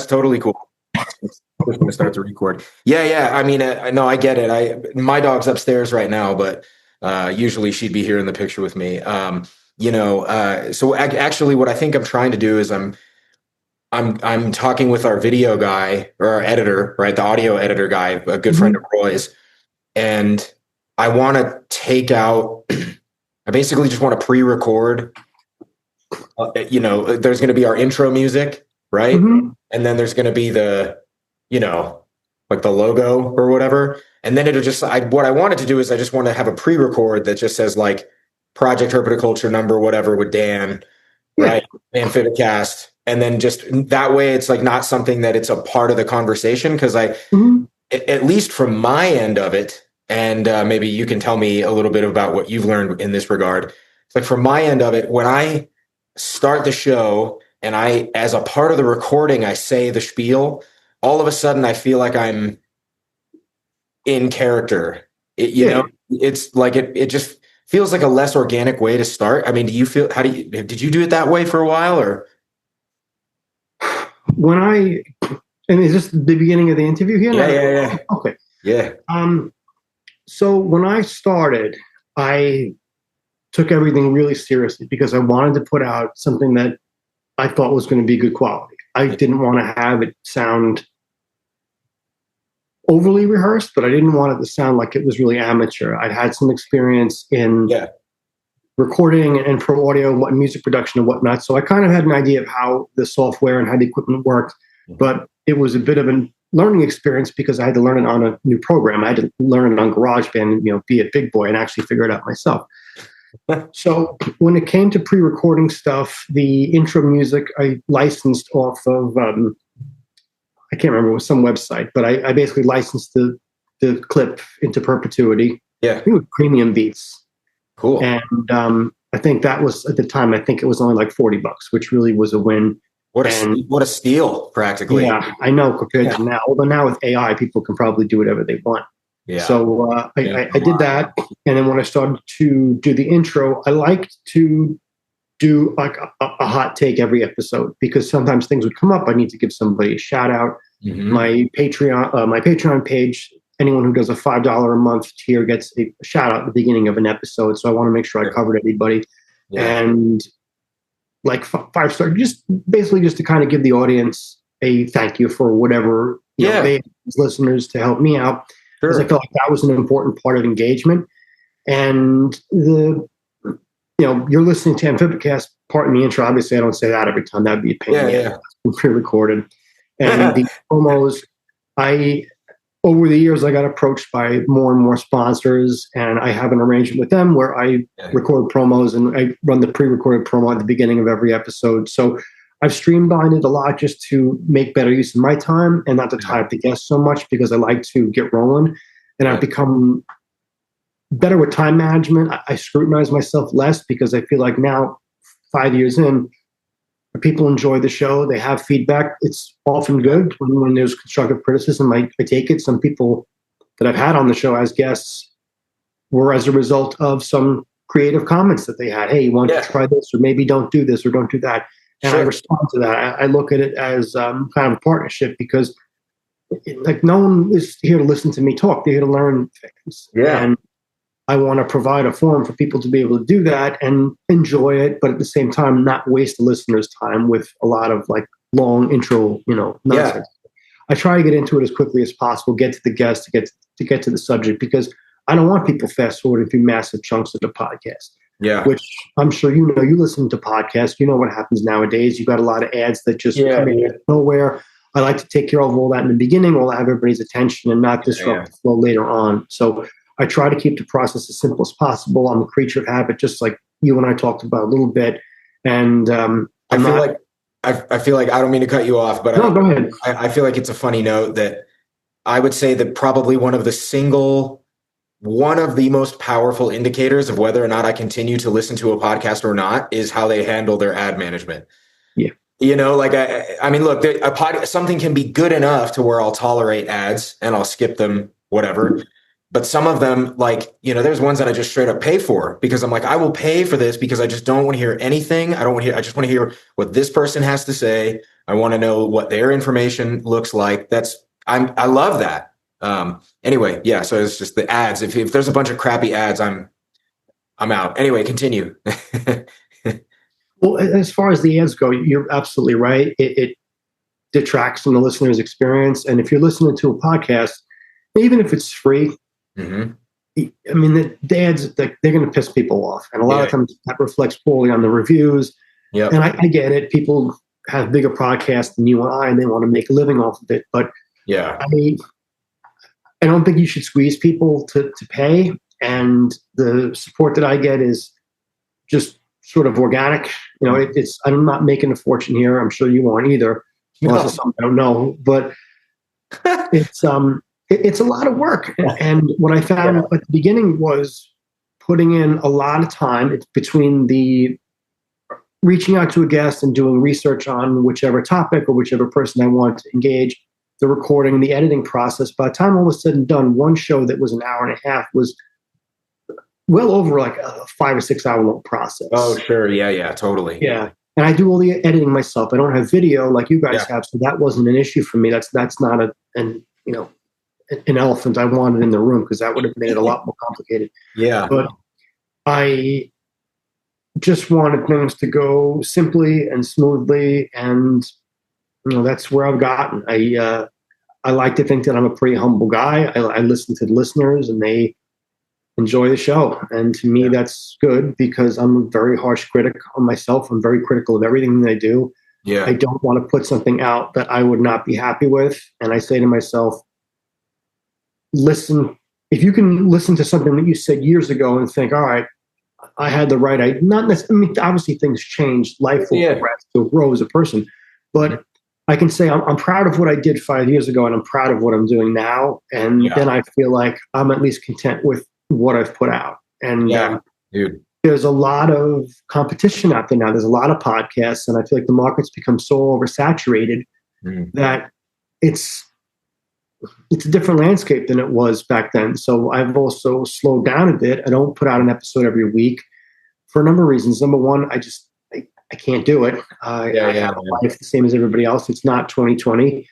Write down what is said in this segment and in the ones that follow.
that's totally cool. Just going to start to record. Yeah. I mean, no, I get it. My dog's upstairs right now, but usually she'd be here in the picture with me. So actually, what I think I'm trying to do is I'm talking with our video guy or our editor, right? The audio editor guy, a good friend of Roy's, and I want to take out. I basically just want to pre-record. There's going to be our intro music, right? And then there's going to be the, like the logo or whatever. And then it'll just, what I wanted to do is I just want to have a pre-record that just says like Project Herpetoculture number, whatever, with Dan, right? Amphibicast. And then just that way, it's like not something that it's a part of the conversation. Cause at least from my end of it, and maybe you can tell me a little bit about what you've learned in this regard. It's like from my end of it, when I start the show and as a part of the recording, I say the spiel, all of a sudden I feel like I'm in character. It's like, it just feels like a less organic way to start. I mean, did you do it that way for a while or? And is this the beginning of the interview here? Yeah. Okay. Yeah. So when I started, I took everything really seriously because I wanted to put out something that I thought was going to be good quality. I didn't want to have it sound overly rehearsed, but I didn't want it to sound like it was really amateur. I'd had some experience in recording and for audio, what music production and whatnot. So I kind of had an idea of how the software and how the equipment worked, but it was a bit of a learning experience because I had to learn it on a new program. I had to learn it on GarageBand and, be a big boy and actually figure it out myself. So when it came to pre-recording stuff, the intro music I licensed off of, I can't remember, it was some website, but I basically licensed the clip into perpetuity. Yeah. I think it was Premium Beats. Cool. And I think that was, at the time, I think it was only like $40, which really was a win. What a steal, practically. Yeah, I know, compared to now. Although now with AI, people can probably do whatever they want. Yeah. So I did that. And then when I started to do the intro, I liked to do like a hot take every episode because sometimes things would come up. I need to give somebody a shout out. My Patreon page, anyone who does a $5 a month tier gets a shout out at the beginning of an episode. So I want to make sure I covered everybody. Yeah. And like 5-star, just basically just to kind of give the audience a thank you for whatever they as listeners to help me out. Because I felt like that was an important part of engagement. And you're listening to Amphibicast part in the intro. Obviously, I don't say that every time. That'd be a pain. Yeah. Pre-recorded. And the promos, over the years, I got approached by more and more sponsors, and I have an arrangement with them where I record promos and I run the pre-recorded promo at the beginning of every episode. So I've streamlined it a lot just to make better use of my time and not to tie up the guests so much because I like to get rolling. And I've become better with time management. I scrutinize myself less because I feel like now, 5 years in, people enjoy the show. They have feedback. It's often good when there's constructive criticism. I take it. Some people that I've had on the show as guests were as a result of some creative comments that they had. Hey, you want to try this, or maybe don't do this, or don't do that. And I respond to that. I look at it as kind of a partnership because like no one is here to listen to me talk. They're here to learn things. Yeah. And I want to provide a forum for people to be able to do that and enjoy it, but at the same time, not waste the listener's time with a lot of like long intro, nonsense. I try to get into it as quickly as possible, get to the guest, to get to the subject, because I don't want people fast forwarding through massive chunks of the podcast. Yeah. Which I'm sure you listen to podcasts, what happens nowadays. You got a lot of ads that just come in out of nowhere. I like to take care of all that in the beginning, all have everybody's attention and not disrupt the flow later on. So I try to keep the process as simple as possible. I'm a creature of habit, just like you and I talked about a little bit. And I feel like I don't mean to cut you off, but no, go ahead. I feel like it's a funny note that I would say that probably one of the most powerful indicators of whether or not I continue to listen to a podcast or not is how they handle their ad management. Yeah. I mean, look, something can be good enough to where I'll tolerate ads and I'll skip them, whatever. But some of them, there's ones that I just straight up pay for because I'm like, I will pay for this because I just don't want to hear anything. I just want to hear what this person has to say. I want to know what their information looks like. I love that. Anyway, yeah. So it's just the ads. If there's a bunch of crappy ads, I'm out. Anyway, continue. Well, as far as the ads go, you're absolutely right. It detracts from the listener's experience. And if you're listening to a podcast, even if it's free, Mm-hmm. I mean, the ads, they're going to piss people off. And a lot of times that reflects poorly on the reviews. Yeah. And I get it. People have bigger podcasts than you and I, and they want to make a living off of it. But yeah, I don't think you should squeeze people to pay. And the support that I get is just sort of organic. You know, I'm not making a fortune here. I'm sure you aren't either. Unless it's something I don't know. But it's a lot of work. And what I found at the beginning was putting in a lot of time. It's between the reaching out to a guest and doing research on whichever topic or whichever person I want to engage, the recording, the editing process. By the time all was said and done, one show that was an hour and a half was well over like a 5 or 6 hour long process. Oh, sure. Yeah, totally. Yeah. And I do all the editing myself. I don't have video like you guys have, so that wasn't an issue for me. That's not an elephant I wanted in the room, because that would have made it a lot more complicated. Yeah. But I just wanted things to go simply and smoothly, and that's where I've gotten. I like to think that I'm a pretty humble guy. I listen to the listeners, and they enjoy the show. And to me, that's good, because I'm a very harsh critic on myself. I'm very critical of everything that I do. Yeah. I don't want to put something out that I would not be happy with. And I say to myself, listen, if you can listen to something that you said years ago and think, all right, I had the right idea. Not necessarily, obviously things change. Life will progress to grow as a person. But I can say I'm proud of what I did 5 years ago, and I'm proud of what I'm doing now. And then I feel like I'm at least content with what I've put out. And there's a lot of competition out there now. There's a lot of podcasts, and I feel like the market's become so oversaturated that it's a different landscape than it was back then. So I've also slowed down a bit. I don't put out an episode every week for a number of reasons. Number one, I can't do it. I have a life the same as everybody else. It's not 2020.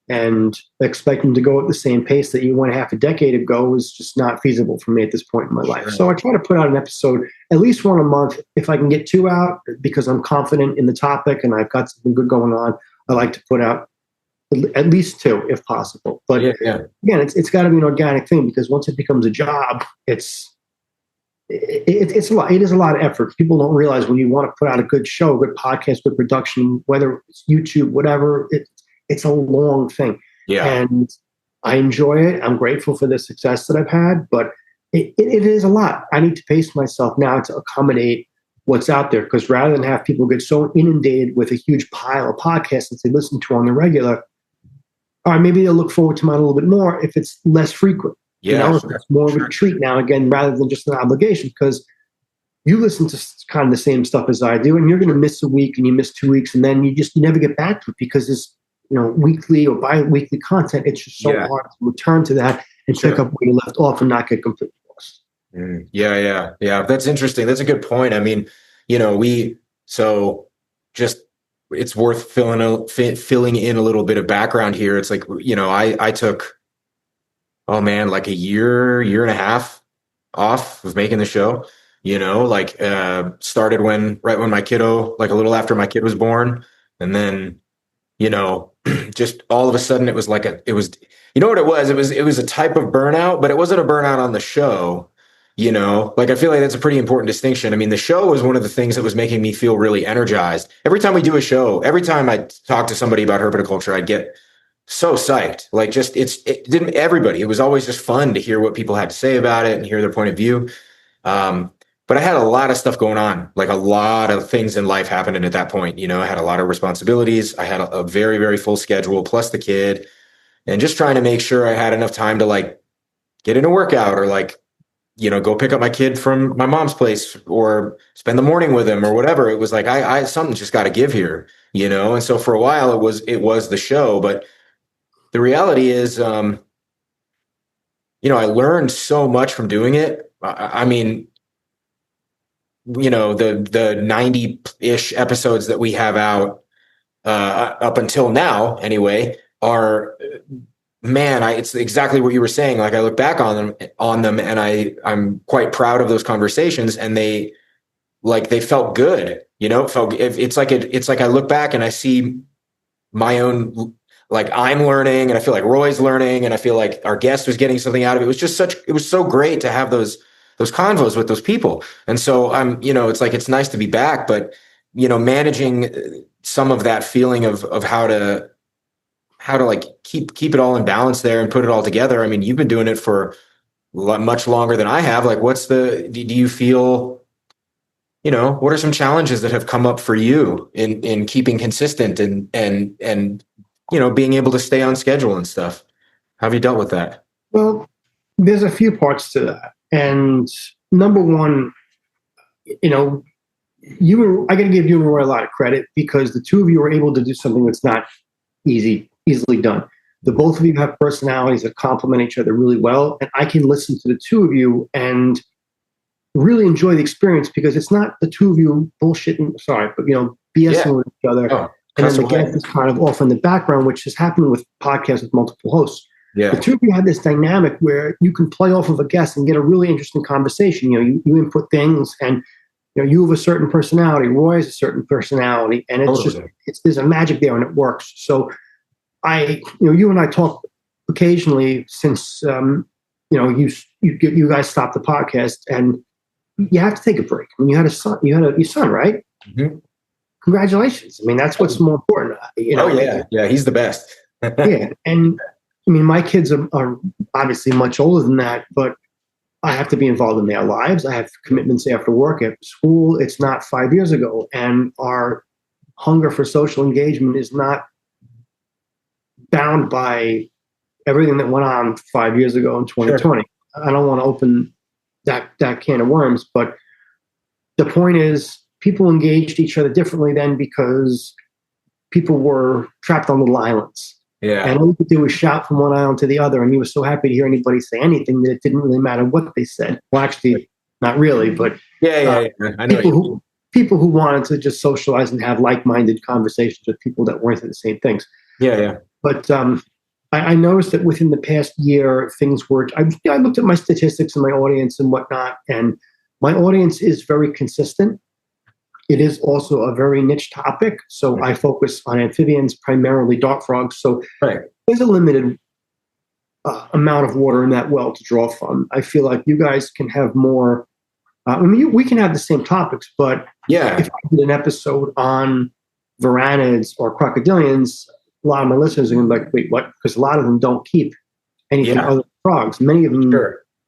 And expecting to go at the same pace that you went half a decade ago is just not feasible for me at this point in my life. So I try to put out an episode, at least one a month. If I can get 2 out, because I'm confident in the topic and I've got something good going on, I like to put out at least 2 if possible. But again, it's got to be an organic thing, because once it becomes a job, it's a lot. It is a lot of effort. People don't realize when you want to put out a good show, good podcast, good production, whether it's YouTube, whatever, it's a long thing. Yeah. And I enjoy it. I'm grateful for the success that I've had, but it is a lot. I need to pace myself now to accommodate what's out there, because rather than have people get so inundated with a huge pile of podcasts that they listen to on the regular, all right, maybe they'll look forward to mine a little bit more if it's less frequent. If it's more of a treat now again, rather than just an obligation, because you listen to kind of the same stuff as I do, and you're going to miss a week and you miss 2 weeks, and then you never get back to it, because it's weekly or bi-weekly content. It's just so hard to return to that and pick up where you left off and not get completely lost. Yeah. That's interesting. That's a good point. I mean, it's worth filling in a little bit of background here. It's like, I took, like a year and a half off of making the show, started right when my kiddo, like a little after my kid was born. And then, just all of a sudden it was what it was? It was a type of burnout, but it wasn't a burnout on the show. I feel like that's a pretty important distinction. I mean, the show was one of the things that was making me feel really energized. Every time we do a show, every time I talk to somebody about herpetoculture, I'd get so psyched. It was always just fun to hear what people had to say about it and hear their point of view. But I had a lot of stuff going on, like a lot of things in life happening at that point. I had a lot of responsibilities. I had a very, very full schedule, plus the kid, and just trying to make sure I had enough time to get in a workout or go pick up my kid from my mom's place or spend the morning with him or whatever. It was like, I something's just got to give here, And so for a while it was the show, but the reality is, I learned so much from doing it. I mean, the 90-ish episodes that we have out, up until now anyway, are, man, it's exactly what you were saying. Like I look back on them and I'm quite proud of those conversations, and they felt good, it's like I look back and I see my own, like I'm learning, and I feel like Roy's learning, and I feel like our guest was getting something out of it. It was so great to have those convos with those people. And so it's like, it's nice to be back, but managing some of that feeling of how to like keep it all in balance there and put it all together. I mean, you've been doing it for much longer than I have. Like, do you feel, what are some challenges that have come up for you in keeping consistent and being able to stay on schedule and stuff? How have you dealt with that? Well, there's a few parts to that. And number one, I got to give you and Roy a lot of credit, because the two of you are able to do something that's not easily done. The both of you have personalities that complement each other really well. And I can listen to the two of you and really enjoy the experience, because it's not the two of you bullshitting, BSing with each other. Oh, and then the guest is kind of off in the background, which has happened with podcasts with multiple hosts. Yeah. The two of you have this dynamic where you can play off of a guest and get a really interesting conversation. You input things, and you have a certain personality. Roy has a certain personality, and there's a magic there, and it works. So you and I talk occasionally since you guys stopped the podcast, and you have to take a break. I mean, you had your son, right? Mm-hmm. Congratulations. I mean, that's what's more important. Yeah, he's the best. Yeah, and I mean, my kids are obviously much older than that, but I have to be involved in their lives. I have commitments after work, at school. It's not 5 years ago, and our hunger for social engagement is not bound by everything that went on 5 years ago in 2020. Sure. I don't want to open that can of worms, but the point is, people engaged each other differently then, because people were trapped on little islands. Yeah. And all you could do was shout from one island to the other, and you were so happy to hear anybody say anything that it didn't really matter what they said. Well, actually, not really, but I know people who wanted to just socialize and have like-minded conversations with people that weren't into the same things. Yeah. But I noticed that within the past year, things were. I looked at my statistics and my audience and whatnot, and my audience is very consistent. It is also a very niche topic. So I focus on amphibians, primarily dart frogs. So there's a limited amount of water in that well to draw from. I feel like you guys can have more. We can have the same topics, but if I did an episode on varanids or crocodilians, a lot of my listeners are going to be like, wait, what? Because a lot of them don't keep anything other than frogs. Many of them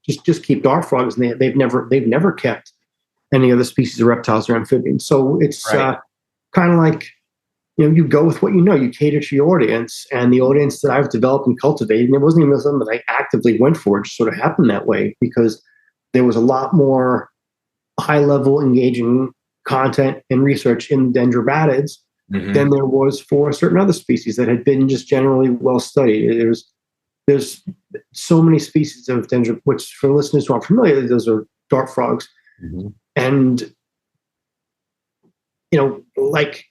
just keep dart frogs, and they've never kept any other species of reptiles or amphibians. So it's kind of like, you go with what you know. You cater to your audience, and the audience that I've developed and cultivated, and it wasn't even something that I actively went for. It just sort of happened that way, because there was a lot more high-level engaging content and research in Drobates than there was for certain other species that had been just generally well-studied. There's so many species of dendro, which for listeners who aren't familiar, those are dart frogs. Mm-hmm. And, like,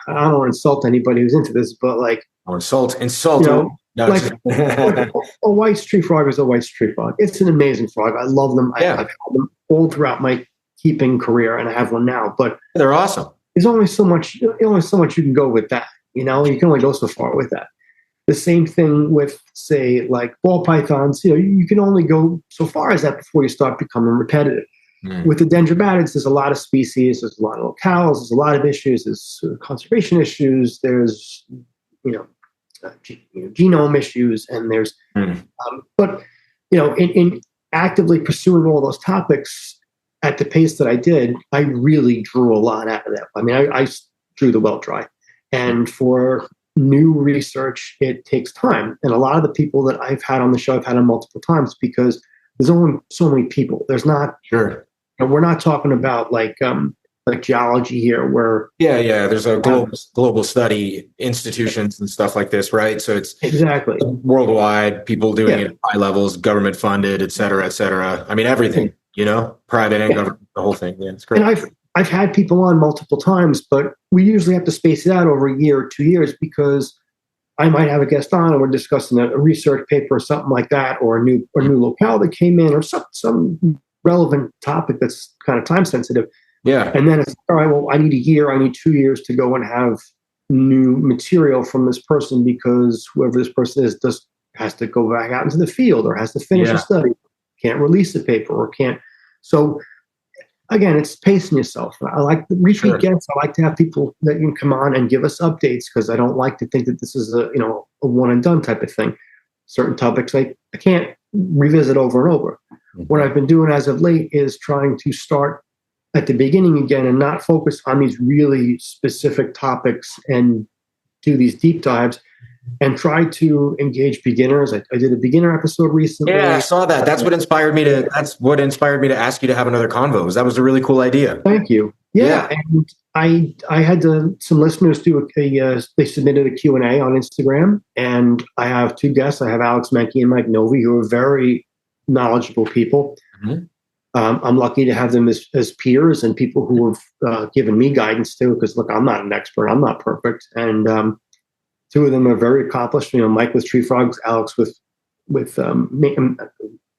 I don't want to insult anybody who's into this, but like, insult. No, like a white tree frog is a white tree frog. It's an amazing frog. I love them. I've had them all throughout my keeping career, and I have one now. But they're awesome. There's only so much you can go with that. You can only go so far with that. The same thing with, say, like ball pythons. You can only go so far as that before you start becoming repetitive. With the Drobates, there's a lot of species, there's a lot of locales, there's a lot of issues, there's conservation issues, there's genome issues, and there's but in actively pursuing all those topics at the pace that I did, I really drew a lot out of that. I mean, I drew the well dry, and for new research, it takes time. And a lot of the people that I've had on the show, I've had on multiple times, because there's only so many people. There's not we're not talking about like geology here, where there's a global study institutions and stuff like this, right? So it's exactly worldwide, people doing it at high levels, government funded, et cetera, et cetera. I mean, everything, private and government, the whole thing. Yeah, it's great. And I've had people on multiple times, but we usually have to space it out over a year or 2 years because I might have a guest on and we're discussing a research paper or something like that, or a new locale that came in, or some relevant topic that's kind of time sensitive. Yeah. And then it's all right, well, I need a year, I need 2 years to go and have new material from this person because whoever this person is has to go back out into the field or has to finish a study, can't release the paper or can't. So again, it's pacing yourself. I like repeat guests. I like to have people that can come on and give us updates because I don't like to think that this is a one and done type of thing. Certain topics I can't revisit over and over. Mm-hmm. What I've been doing as of late is trying to start at the beginning again and not focus on these really specific topics and do these deep dives and try to engage beginners. I did a beginner episode recently. Yeah, I saw that. That's what inspired me to ask you to have another convo. That was a really cool idea. Thank you. Yeah. And I had some listeners do they submitted a Q&A on Instagram, and I have two guests. I have Alex Menke and Mike Novi, who are very knowledgeable people. Mm-hmm. I'm lucky to have them as peers and people who have given me guidance too, because look, I'm not an expert. I'm not perfect. And two of them are very accomplished. Mike with tree frogs, Alex with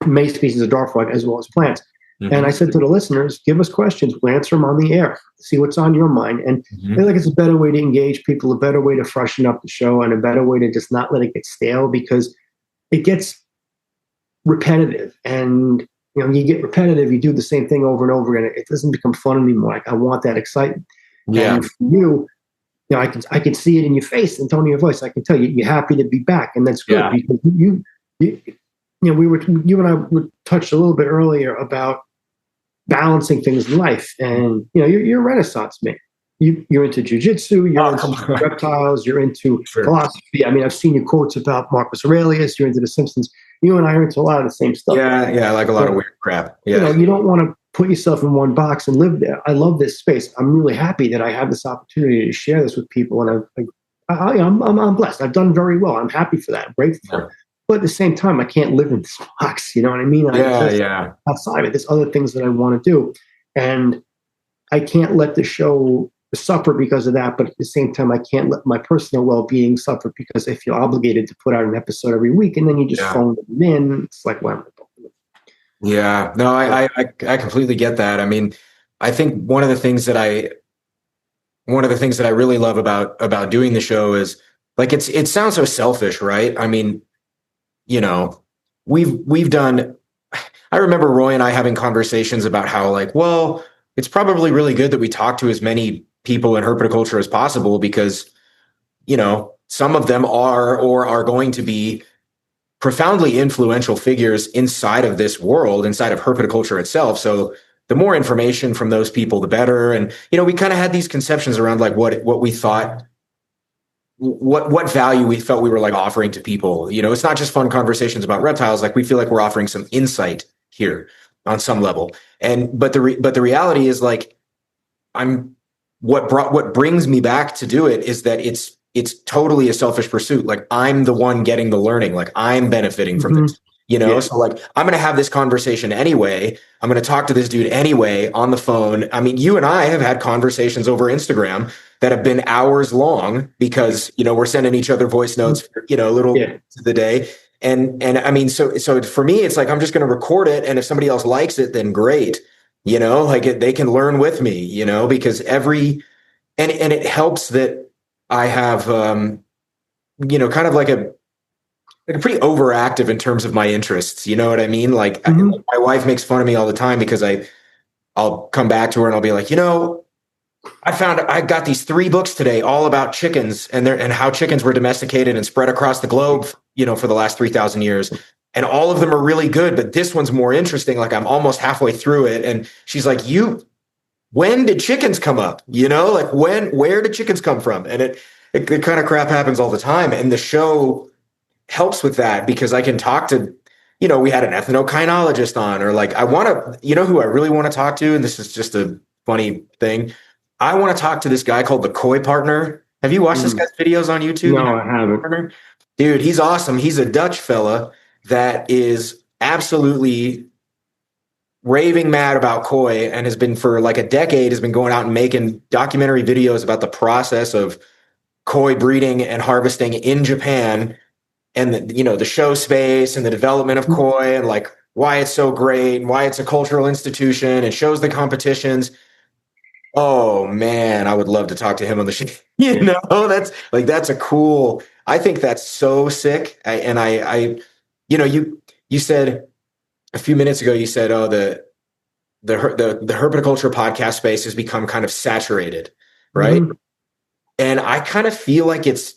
May species of dwarf frog, as well as plants. Mm-hmm. And I said to the listeners, give us questions. We'll answer them on the air. See what's on your mind. And I feel like it's a better way to engage people, a better way to freshen up the show, and a better way to just not let it get stale, because it gets repetitive. And you get repetitive, you do the same thing over and over again. It doesn't become fun anymore. Like, I want that excitement. Yeah. And for you, I can see it in your face and tone of your voice. I can tell you're happy to be back, and that's good because you and I were touched a little bit earlier about balancing things in life, and you're a Renaissance man. You're into jujitsu, you're into reptiles, you're into philosophy. I mean, I've seen your quotes about Marcus Aurelius. You're into The Simpsons. You and I are into a lot of the same stuff. Yeah, I like a lot of weird crap. Yeah, you don't want to put yourself in one box and live there. I love this space. I'm really happy that I have this opportunity to share this with people, and I'm blessed. I've done very well. I'm happy for that. I'm grateful for it. But at the same time, I can't live in this box. You know what I mean? Outside of it, there's other things that I want to do, and I can't let the show suffer because of that. But at the same time, I can't let my personal well-being suffer because I feel obligated to put out an episode every week, and then you just phone them in. It's like, why am I doing it? Yeah, no, I completely get that. I mean, I think one of the things that I really love about doing the show is, like, it sounds so selfish, right? I mean, we've done, I remember Roy and I having conversations about how, like, well, it's probably really good that we talk to as many people in herpetoculture as possible because, some of them are going to be profoundly influential figures inside of this world, inside of herpetoculture itself. So the more information from those people, the better. And, we kind of had these conceptions around, like, what we thought, what value we felt we were, like, offering to people. It's not just fun conversations about reptiles. Like, we feel like we're offering some insight here on some level. But the reality is, like, what brings me back to do it is that it's totally a selfish pursuit. Like, I'm the one getting the learning. Like, I'm benefiting from this. So, like, I'm going to have this conversation anyway. I'm going to talk to this dude anyway on the phone. I mean, you and I have had conversations over Instagram that have been hours long because, we're sending each other voice notes for, a little to the day. And I mean, so for me, it's like, I'm just going to record it. And if somebody else likes it, then great. They can learn with me, because and it helps that I have, kind of like a pretty overactive in terms of my interests. You know what I mean? Like, my wife makes fun of me all the time because I'll come back to her and I'll be like, I got these 3 books today all about chickens and how chickens were domesticated and spread across the globe, for the last 3,000 years. And all of them are really good, but this one's more interesting. Like, I'm almost halfway through it. And she's like, when did chickens come up? Like, where did chickens come from? And it kind of crap happens all the time. And the show helps with that because I can talk to, we had an ethnokinologist on, or, like, I want to, who I really want to talk to. And this is just a funny thing. I want to talk to this guy called the Koi Partner. Have you watched this guy's videos on YouTube? No, I haven't. Dude, he's awesome. He's a Dutch fella that is absolutely raving mad about koi and has been for like a decade, has been going out and making documentary videos about the process of koi breeding and harvesting in Japan, and the show space and the development of koi, and like why it's so great and why it's a cultural institution, and shows the competitions. Oh man, I would love to talk to him on the show. That's a cool. I think that's so sick. You said a few minutes ago, you said, oh, the herpetoculture podcast space has become kind of saturated, right? Mm-hmm. And I kind of feel like it's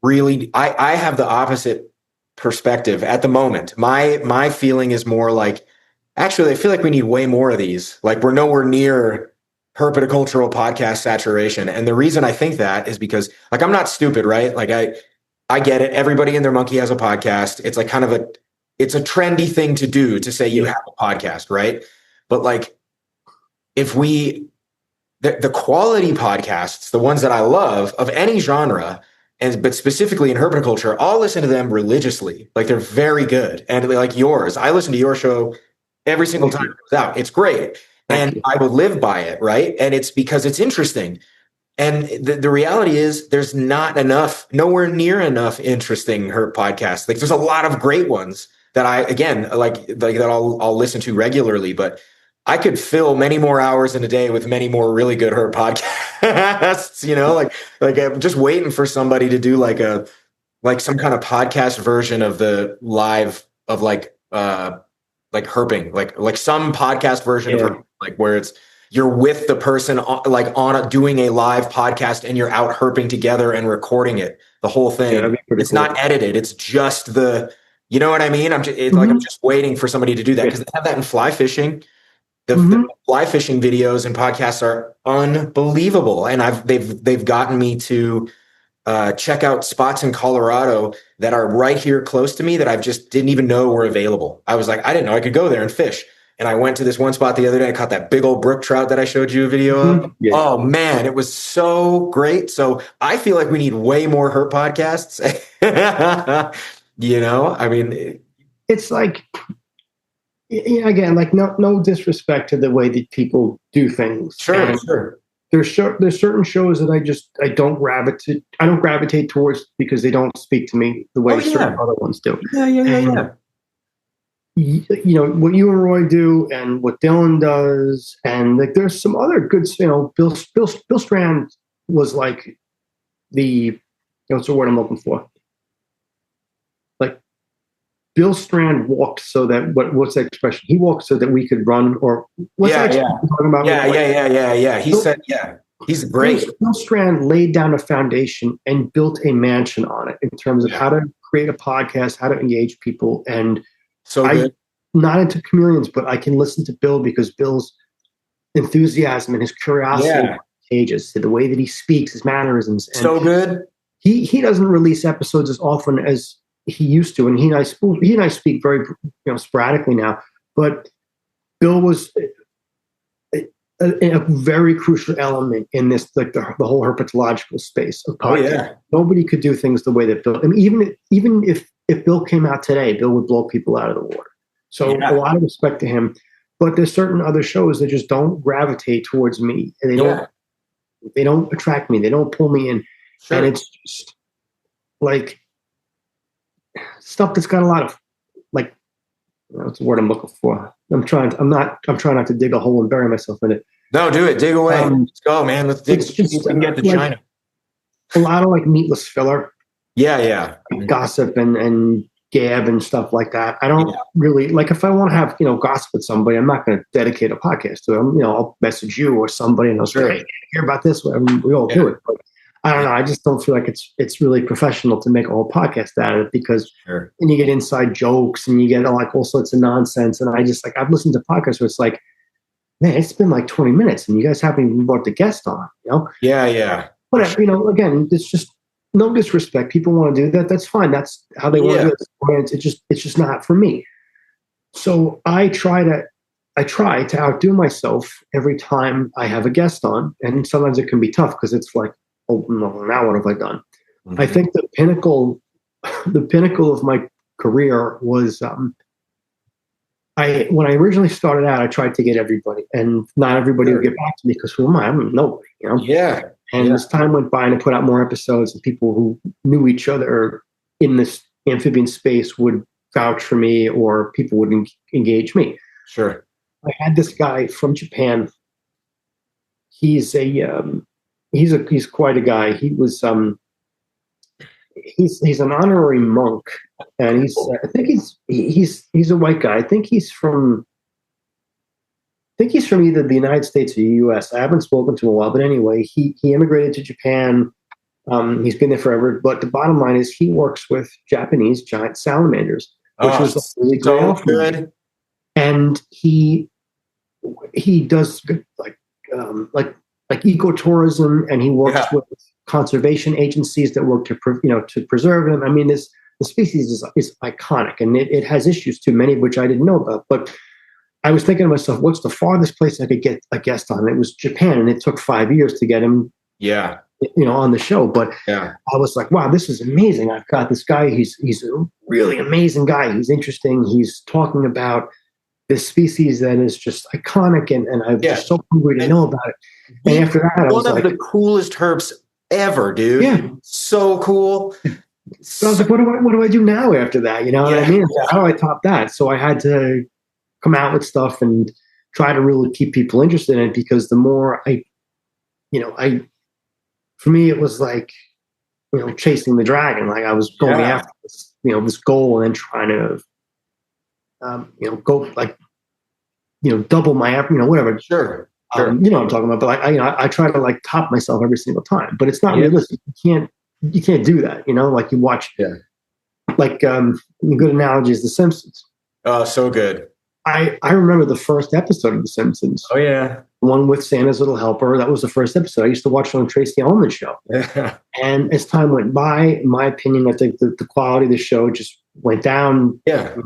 really, I have the opposite perspective at the moment. My feeling is more like, actually, I feel like we need way more of these. Like we're nowhere near herpetocultural podcast saturation. And the reason I think that is because, like, I'm not stupid, right? Like I get it. Everybody and their monkey has a podcast. It's like it's a trendy thing to do, to say you have a podcast, right? But like, if the quality podcasts, the ones that I love of any genre, but specifically in herpetoculture, I'll listen to them religiously. Like they're very good. And like yours, I listen to your show every single time it comes out. It's great. And I would live by it, right? And it's because it's interesting. And the reality is there's nowhere near enough interesting herp podcasts. Like there's a lot of great ones that I, again, like that I'll listen to regularly, but I could fill many more hours in a day with many more really good herp podcasts, like I'm just waiting for somebody to do like some kind of podcast version of the live of like herping, like some podcast version of herping, like where you're with the person doing a live podcast and you're out herping together and recording it, the whole thing. It's cool. Not edited. It's just you know what I mean? I'm just waiting for somebody to do that, because they have that in fly fishing. The fly fishing videos and podcasts are unbelievable. And they've gotten me to check out spots in Colorado that are right here close to me that I just didn't even know were available. I was like, I didn't know I could go there and fish. And I went to this one spot the other day. I caught that big old brook trout that I showed you a video of. Yeah. Oh man, it was so great. So I feel like we need way more herp podcasts. I mean, it's like, again, like no disrespect to the way that people do things. Sure. There's certain shows that I don't gravitate towards because they don't speak to me the way certain other ones do. Yeah. What you and Roy do and what Dylan does, and like there's some other good, Bill Strand was like what's the word I'm looking for? Like Bill Strand walked so that what's that expression? He walked so that we could run, or what's that expression talking about? Yeah. He said, he's great. Bill Strand laid down a foundation and built a mansion on it in terms of how to create a podcast, how to engage people. And so good. I'm not into chameleons, but I can listen to Bill because Bill's enthusiasm and his curiosity contagious. The way that he speaks, his mannerisms. And so good. He doesn't release episodes as often as he used to, and he and I speak very sporadically now. But Bill was a very crucial element in this, like the whole herpetological space of podcast. Nobody could do things the way that Bill. I mean, even if Bill came out today, Bill would blow people out of the water. So a lot of respect to him. But there's certain other shows that just don't gravitate towards me, and they don't attract me. They don't pull me in, and it's just like stuff that's got a lot of like. That's the word I'm looking for. I'm trying not to dig a hole and bury myself in it. No, do it. Dig away. Let's go, man. Let's dig. We can get to China. A lot of like meatless filler. Yeah. Gossip and gab and stuff like that. I don't really like, if I want to have, gossip with somebody, I'm not going to dedicate a podcast to them. I'll message you or somebody and I'll say, hey, hear about this. We all do it. But I don't know. I just don't feel like it's really professional to make a whole podcast out of it, because then you get inside jokes and you get like all sorts of nonsense. And I've listened to podcasts where it's like, man, it's been like 20 minutes and you guys haven't even brought the guest on, Yeah. But, again, it's just no disrespect. People want to do that. That's fine. That's how they want to do it. It's just not for me. So I try to outdo myself every time I have a guest on. And sometimes it can be tough because it's like, oh no, now what have I done? Mm-hmm. I think the pinnacle of my career was when I originally started out, I tried to get everybody, and not everybody would get back to me because who am I? I'm nobody, you know. Yeah. And as time went by, and I put out more episodes, and people who knew each other in this amphibian space would vouch for me, or people would engage me. Sure. I had this guy from Japan. He's quite a guy. He was he's an honorary monk, and I think he's a white guy. I think he's from either the United States or the U.S. I haven't spoken to him in a while, but anyway, he immigrated to Japan. He's been there forever. But the bottom line is, he works with Japanese giant salamanders, which was really so good. And he does like ecotourism, and he works with conservation agencies that work to preserve them. I mean, the species is iconic, and it has issues too, many of which I didn't know about. But I was thinking to myself, what's the farthest place I could get a guest on? It was Japan, and it took 5 years to get him, on the show. But I was like, wow, this is amazing. I've got this guy. He's a really amazing guy. He's interesting. He's talking about this species that is just iconic, and I'm just so hungry to know about it. And after that, I was one of the coolest herps ever, dude. Yeah, so cool. So I was like, what do I do now after that? You know what I mean? How do I top that? So I had to come out with stuff and try to really keep people interested in it, because the more for me, it was like, chasing the dragon. Like, I was going after this, this goal, and then trying to, go like, double my, whatever. Sure. You know what I'm talking about. But I try to like top myself every single time, but it's not realistic. You can't do that. Like you watch, like a good analogy is The Simpsons. Oh, so good. I remember the first episode of The Simpsons. Oh yeah, one with Santa's Little Helper. That was the first episode. I used to watch it on Tracy Ullman's show. Yeah. And as time went by, in my opinion, I think the quality of the show just went down. Yeah.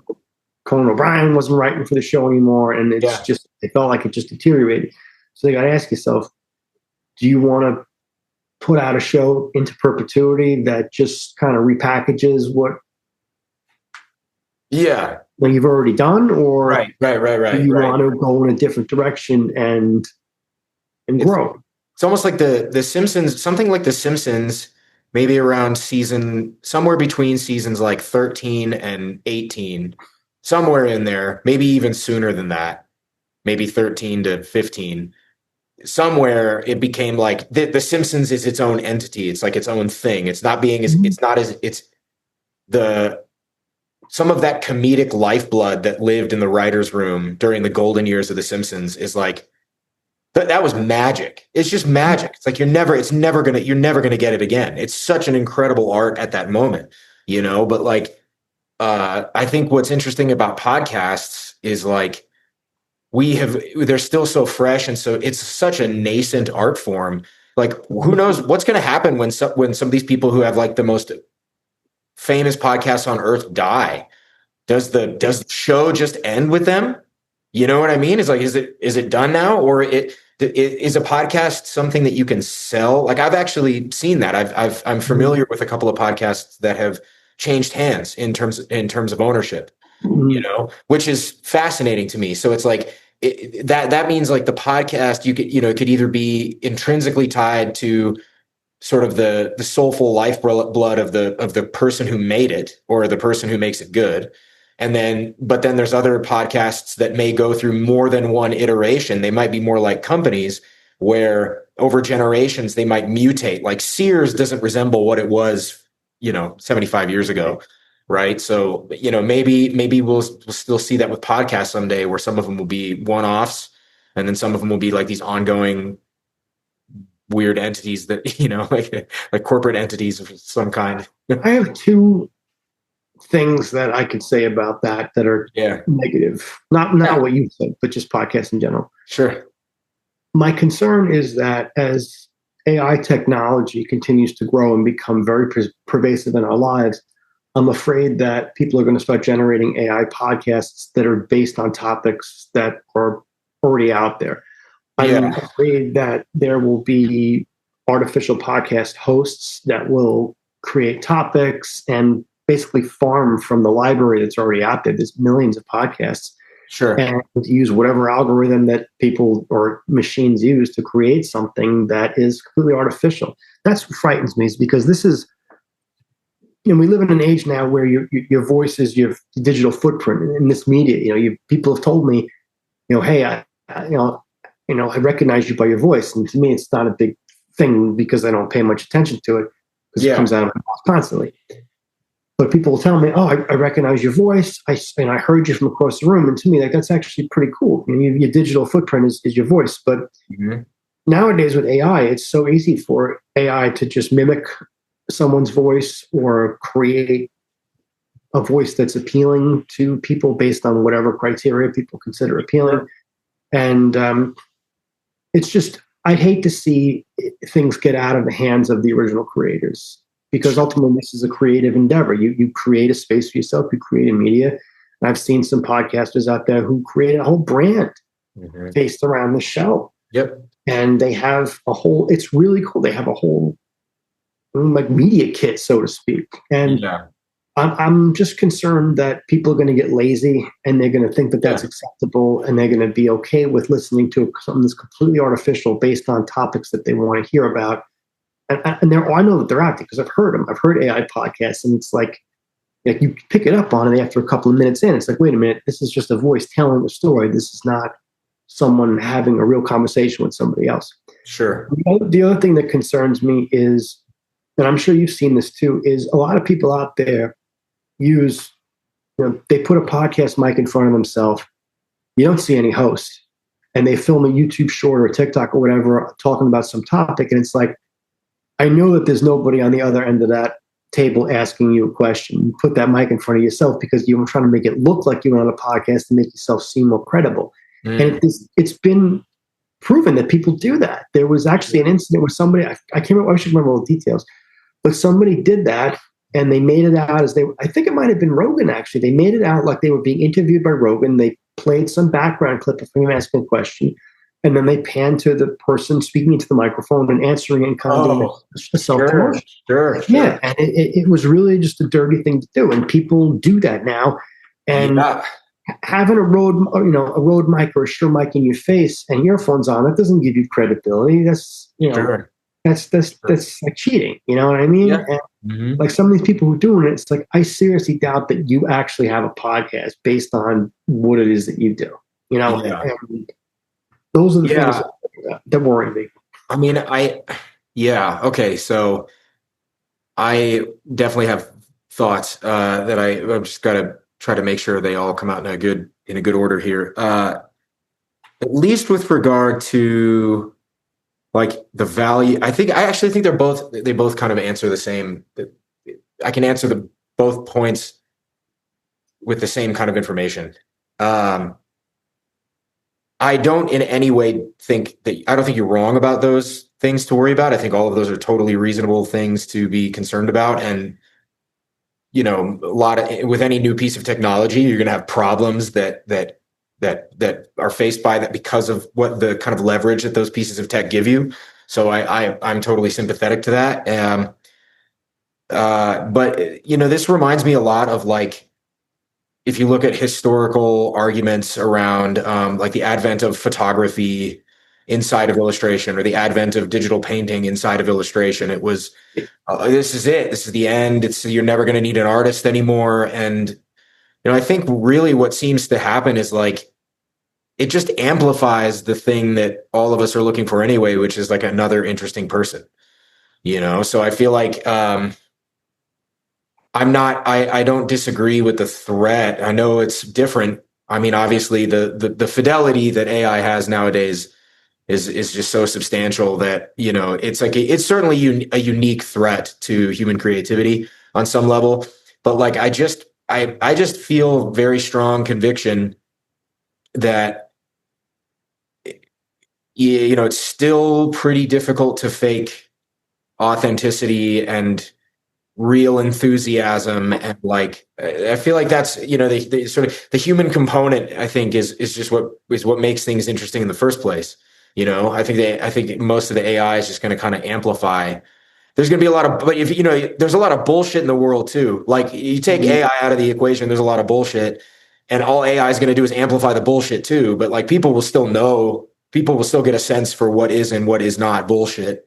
Conan O'Brien wasn't writing for the show anymore, and it felt like it just deteriorated. So you got to ask yourself, do you want to put out a show into perpetuity that just kind of repackages what you've already done, or right. do you want to go in a different direction and grow? It's almost like the Simpsons, something like The Simpsons, maybe around somewhere between seasons like 13 and 18, somewhere in there, maybe even sooner than that, maybe 13 to 15. Somewhere it became like the Simpsons is its own entity. It's like its own thing. It's not being as some of that comedic lifeblood that lived in the writer's room during the golden years of The Simpsons is like that was magic. It's just magic. It's like you're never gonna get it again. It's such an incredible art at that moment, But like, I think what's interesting about podcasts is like, they're still so fresh, and so it's such a nascent art form. Like, who knows what's going to happen when some of these people who have like the most famous podcasts on earth die? Does the show just end with them? You know what I mean? It's like, is it done now, or is a podcast something that you can sell? Like, I've actually seen that. I'm familiar with a couple of podcasts that have changed hands in terms of ownership. Which is fascinating to me. So it's like that means like the podcast, could either be intrinsically tied to sort of the soulful lifeblood of the person who made it, or the person who makes it good. But then there's other podcasts that may go through more than one iteration. They might be more like companies where over generations they might mutate. Like Sears doesn't resemble what it was, 75 years ago. Right. So, maybe we'll still see that with podcasts someday, where some of them will be one-offs, and then some of them will be like these ongoing weird entities that, like corporate entities of some kind. I have two things that I could say about that are negative. Not what you said, but just podcasts in general. Sure. My concern is that as AI technology continues to grow and become very pervasive in our lives, I'm afraid that people are going to start generating AI podcasts that are based on topics that are already out there. I'm afraid that there will be artificial podcast hosts that will create topics and basically farm from the library that's already out there. There's millions of podcasts. Sure. and use whatever algorithm that people or machines use to create something that is completely artificial. That's what frightens me, is because this is, we live in an age now where your voice is your digital footprint in this media. People have told me, hey, I recognize you by your voice, and to me, it's not a big thing because I don't pay much attention to it because it comes out of my mouth constantly. But people will tell me, "Oh, I recognize your voice. I heard you from across the room." And to me, that's actually pretty cool. Your digital footprint is your voice. But nowadays with AI, it's so easy for AI to just mimic someone's voice or create a voice that's appealing to people based on whatever criteria people consider appealing. And it's just, I'd hate to see things get out of the hands of the original creators, because ultimately this is a creative endeavor. You create a space for yourself, you create a media. And I've seen some podcasters out there who created a whole brand based around the show. Yep. And they have it's really cool. They have a whole like media kit, so to speak. And I'm just concerned that people are going to get lazy and they're going to think that that's acceptable, and they're going to be okay with listening to something that's completely artificial based on topics that they want to hear about. And I know that they're out there because I've heard them. I've heard AI podcasts, and it's like you pick it up on it after a couple of minutes in. It's like, wait a minute, this is just a voice telling a story. This is not someone having a real conversation with somebody else. Sure. The other thing that concerns me is, and I'm sure you've seen this too, is a lot of people out there they put a podcast mic in front of themselves. You don't see any host, and they film a YouTube short or a TikTok or whatever talking about some topic. And it's like, I know that there's nobody on the other end of that table asking you a question. You put that mic in front of yourself because you're trying to make it look like you're on a podcast to make yourself seem more credible. And it's been proven that people do that. There was actually an incident where somebody, I can't remember, I should remember all the details, but somebody did that, and they made it out as I think it might have been Rogan actually. They made it out like they were being interviewed by Rogan. They played some background clip of him asking a question, and then they panned to the person speaking into the microphone and answering it in kind of a self-promotion. Sure. Yeah, and it was really just a dirty thing to do, and people do that now. And having a Rode mic or a Shure mic in your face and earphones on, that doesn't give you credibility. That's that's like cheating. You know what I mean? Yeah. And like some of these people who are doing it, it's like, I seriously doubt that you actually have a podcast based on what it is that you do. And those are the things that worry me. I mean, okay. So I definitely have thoughts that I've just got to try to make sure they all come out in a good order here. At least with regard to like the value, I actually think they both kind of answer the same. I can answer both points with the same kind of information. I don't in any way I don't think you're wrong about those things to worry about. I think all of those are totally reasonable things to be concerned about. And, with any new piece of technology, you're going to have problems that are faced by that because of what the kind of leverage that those pieces of tech give you. So I'm totally sympathetic to that. But this reminds me a lot of like, if you look at historical arguments around like the advent of photography inside of illustration, or the advent of digital painting inside of illustration, it was, this is it. This is the end. You're never going to need an artist anymore. And, I think really what seems to happen is like, it just amplifies the thing that all of us are looking for anyway, which is like another interesting person, So I feel like, I don't disagree with the threat. I know it's different. I mean, obviously the fidelity that AI has nowadays is just so substantial that, it's like, it's certainly a unique threat to human creativity on some level. But like, I just feel very strong conviction that, it's still pretty difficult to fake authenticity and real enthusiasm. And like, I feel like that's, the sort of the human component, I think is just what makes things interesting in the first place. I think most of the AI is just going to kind of amplify. There's going to be but if there's a lot of bullshit in the world too. Like you take AI out of the equation, there's a lot of bullshit. and all AI is going to do is amplify the bullshit too. But like people will still know, people will still get a sense for what is and what is not bullshit.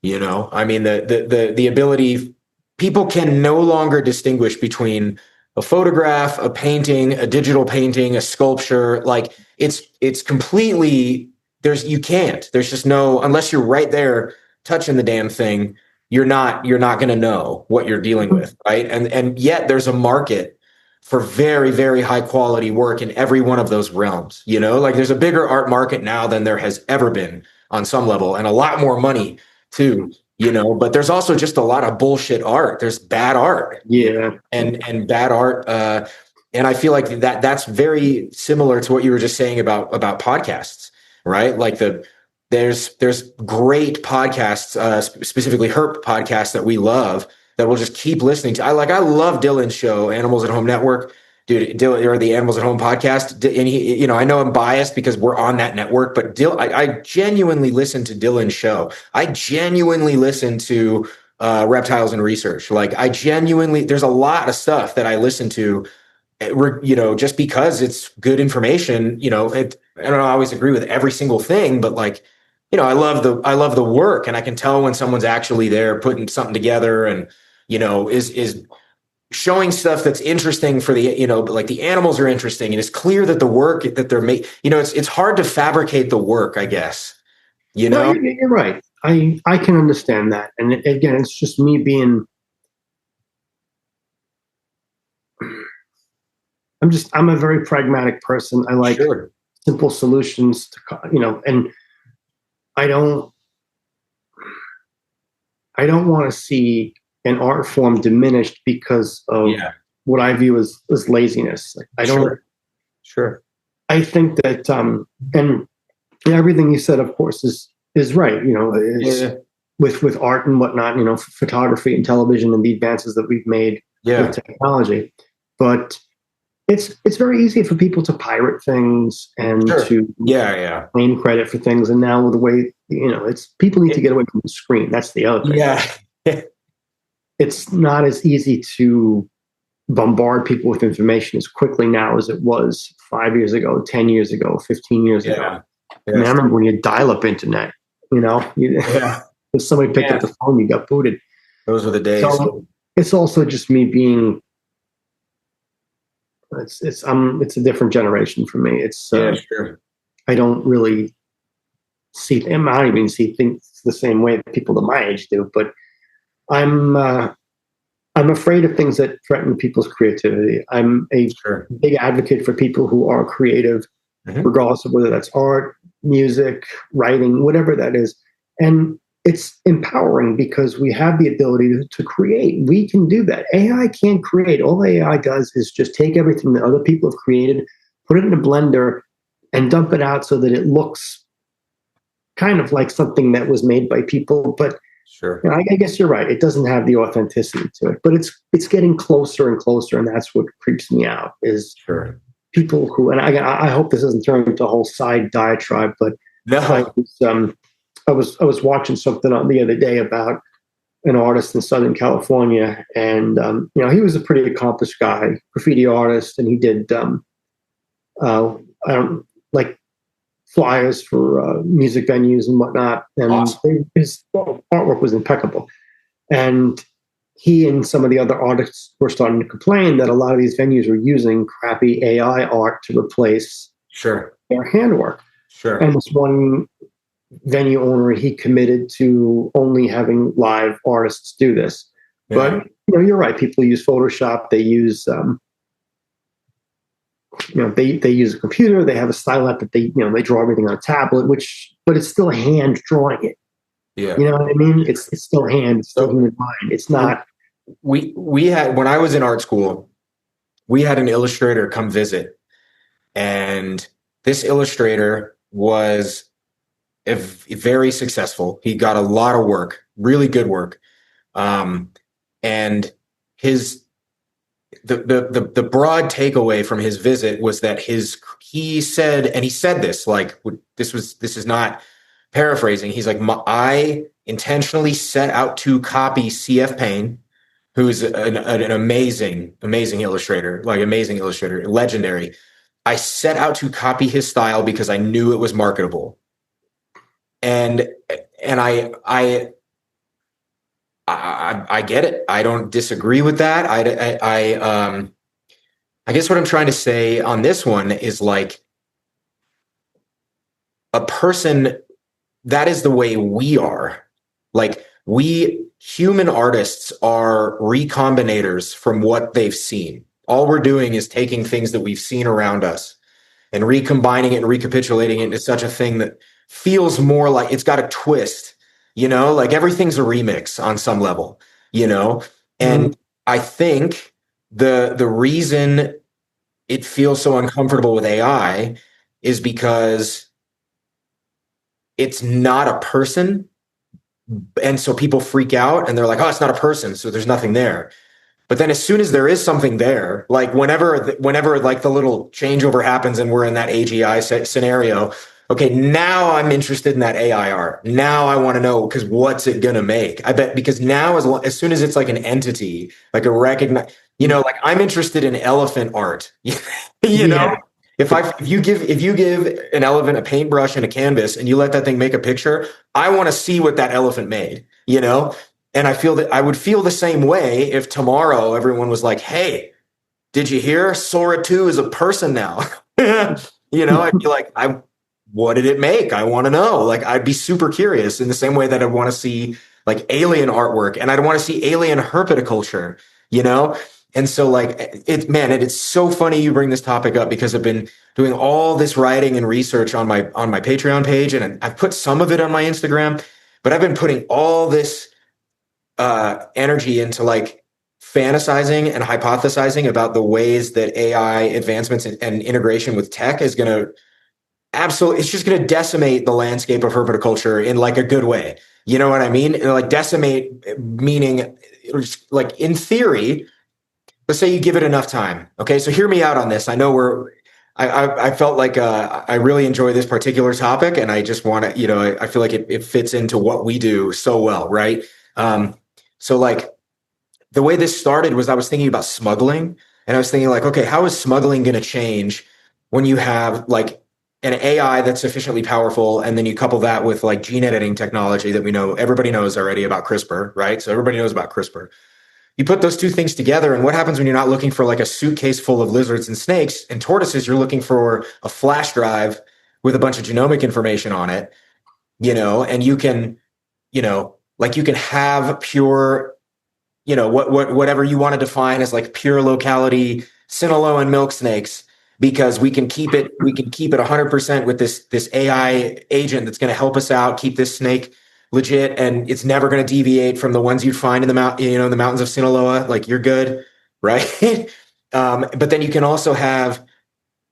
You know, I mean, the ability, people can no longer distinguish between a photograph, a painting, a digital painting, a sculpture. Like it's completely, you can't, there's just no, unless you're right there touching the damn thing, you're not going to know what you're dealing with. Right. And yet there's a market for very, very high quality work in every one of those realms. You know, like there's a bigger art market now than there has ever been on some level, and a lot more money too, you know, but there's also just a lot of bullshit art. There's bad art. Yeah. And bad art. And I feel like that's very similar to what you were just saying about podcasts, right? Like there's great podcasts, specifically Herp podcasts that we love that we'll just keep listening to. I love Dylan's show, Animals at Home Network. Dude, Dylan, or the Animals at Home podcast, and he, you know, I know I'm biased because we're on that network, but I genuinely listen to Dylan's show. I genuinely listen to Reptiles and Research. Like there's a lot of stuff that I listen to, you know, just because it's good information. You know, I don't always agree with every single thing, but like, you know, I love the work, and I can tell when someone's actually there putting something together, and you know, is showing stuff that's interesting for the, you know, like the animals are interesting, and it's clear that the work that they're making, you know, it's hard to fabricate the work, I guess, you know. No, you're right. I can understand that, and again, it's just me being. I'm a very pragmatic person. I like simple solutions to, you know, and I don't want to see an art form diminished because of what I view as laziness. Like, I don't. Sure. I think that, and everything you said, of course, is right. You know, with art and whatnot. You know, photography and television and the advances that we've made with technology, but it's very easy for people to pirate things and to claim credit for things. And now with the way, you know, it's people need to get away from the screen. That's the other thing. Yeah. It's not as easy to bombard people with information as quickly now as it was 5 years ago, 10 years ago, 15 years ago. I mean, I remember when you had dial-up internet, you know, if somebody picked up the phone, you got booted. Those were the days. So it's also just me being, it's a different generation for me. It's, I don't really see, I don't even see things the same way that people at my age do, but I'm afraid of things that threaten people's creativity. I'm a big advocate for people who are creative, regardless of whether that's art, music, writing, whatever that is. And it's empowering because we have the ability to create. We can do that. AI can't create. All AI does is just take everything that other people have created, put it in a blender, and dump it out so that it looks kind of like something that was made by people. But you know, I guess you're right. It doesn't have the authenticity to it, but it's getting closer and closer, and that's what creeps me out. Is people who, and I hope this doesn't turn into a whole side diatribe, but I was watching something on the other day about an artist in Southern California, and you know, he was a pretty accomplished guy, graffiti artist, and he did like flyers for music venues and whatnot, and his artwork was impeccable. And he and some of the other artists were starting to complain that a lot of these venues were using crappy AI art to replace their handwork. And this one venue owner, he committed to only having live artists do this. But you know, you're right. People use Photoshop. They use you know, they use a computer. They have a stylet that they draw everything on a tablet, but it's still hand drawing it. You know what I mean? It's still hand. It's still human mind. It's not. We had, when I was in art school, we had an illustrator come visit, and this illustrator was very successful. He got a lot of work, really good work, and the broad takeaway from his visit was that he said this, like, this is not paraphrasing. He's like, I intentionally set out to copy CF Payne who's an amazing, amazing illustrator, like amazing illustrator, legendary. I set out to copy his style because I knew it was marketable. And I get it. I don't disagree with that. I guess what I'm trying to say on this one is like a person that is the way we are. Like we human artists are recombinators from what they've seen. All we're doing is taking things that we've seen around us and recombining it and recapitulating it into such a thing that feels more like it's got a twist, like everything's a remix on some level, and I think the reason it feels so uncomfortable with AI is because it's not a person. And so people freak out and they're like, oh, it's not a person. So there's nothing there. But then as soon as there is something there, like whenever like the little changeover happens and we're in that AGI scenario, okay, now I'm interested in that AI art. Now I want to know, because what's it going to make? I bet because now as soon as it's like an entity, like a recognize, like I'm interested in elephant art, know? If you give an elephant a paintbrush and a canvas and you let that thing make a picture, I want to see what that elephant made, And I feel that I would feel the same way if tomorrow everyone was like, hey, did you hear Sora 2 is a person now? I'd be like, what did it make? I want to know. Like, I'd be super curious in the same way that I'd want to see like alien artwork and I'd want to see alien herpetoculture, And so like it's so funny you bring this topic up because I've been doing all this writing and research on my Patreon page, and I've put some of it on my Instagram, but I've been putting all this energy into like fantasizing and hypothesizing about the ways that AI advancements and integration with tech is going to it's just going to decimate the landscape of herpetoculture in like a good way. You know what I mean? Like decimate meaning like in theory, let's say you give it enough time. Okay. So hear me out on this. I know I felt like I really enjoy this particular topic and I just want to, I feel like it fits into what we do so well. Right. So like the way this started was I was thinking about smuggling and I was thinking like, okay, how is smuggling going to change when you have like an AI that's sufficiently powerful and then you couple that with like gene editing technology that we know everybody knows already about CRISPR, right? So everybody knows about CRISPR. You put those two things together and what happens when you're not looking for like a suitcase full of lizards and snakes and tortoises, you're looking for a flash drive with a bunch of genomic information on it, and you can, like you can have pure, whatever you want to define as like pure locality Sinaloan milk snakes, because we can keep it 100% with this AI agent that's going to help us out, keep this snake legit, and it's never going to deviate from the ones you'd find in the mountains of Sinaloa. Like you're good, right? But then you can also have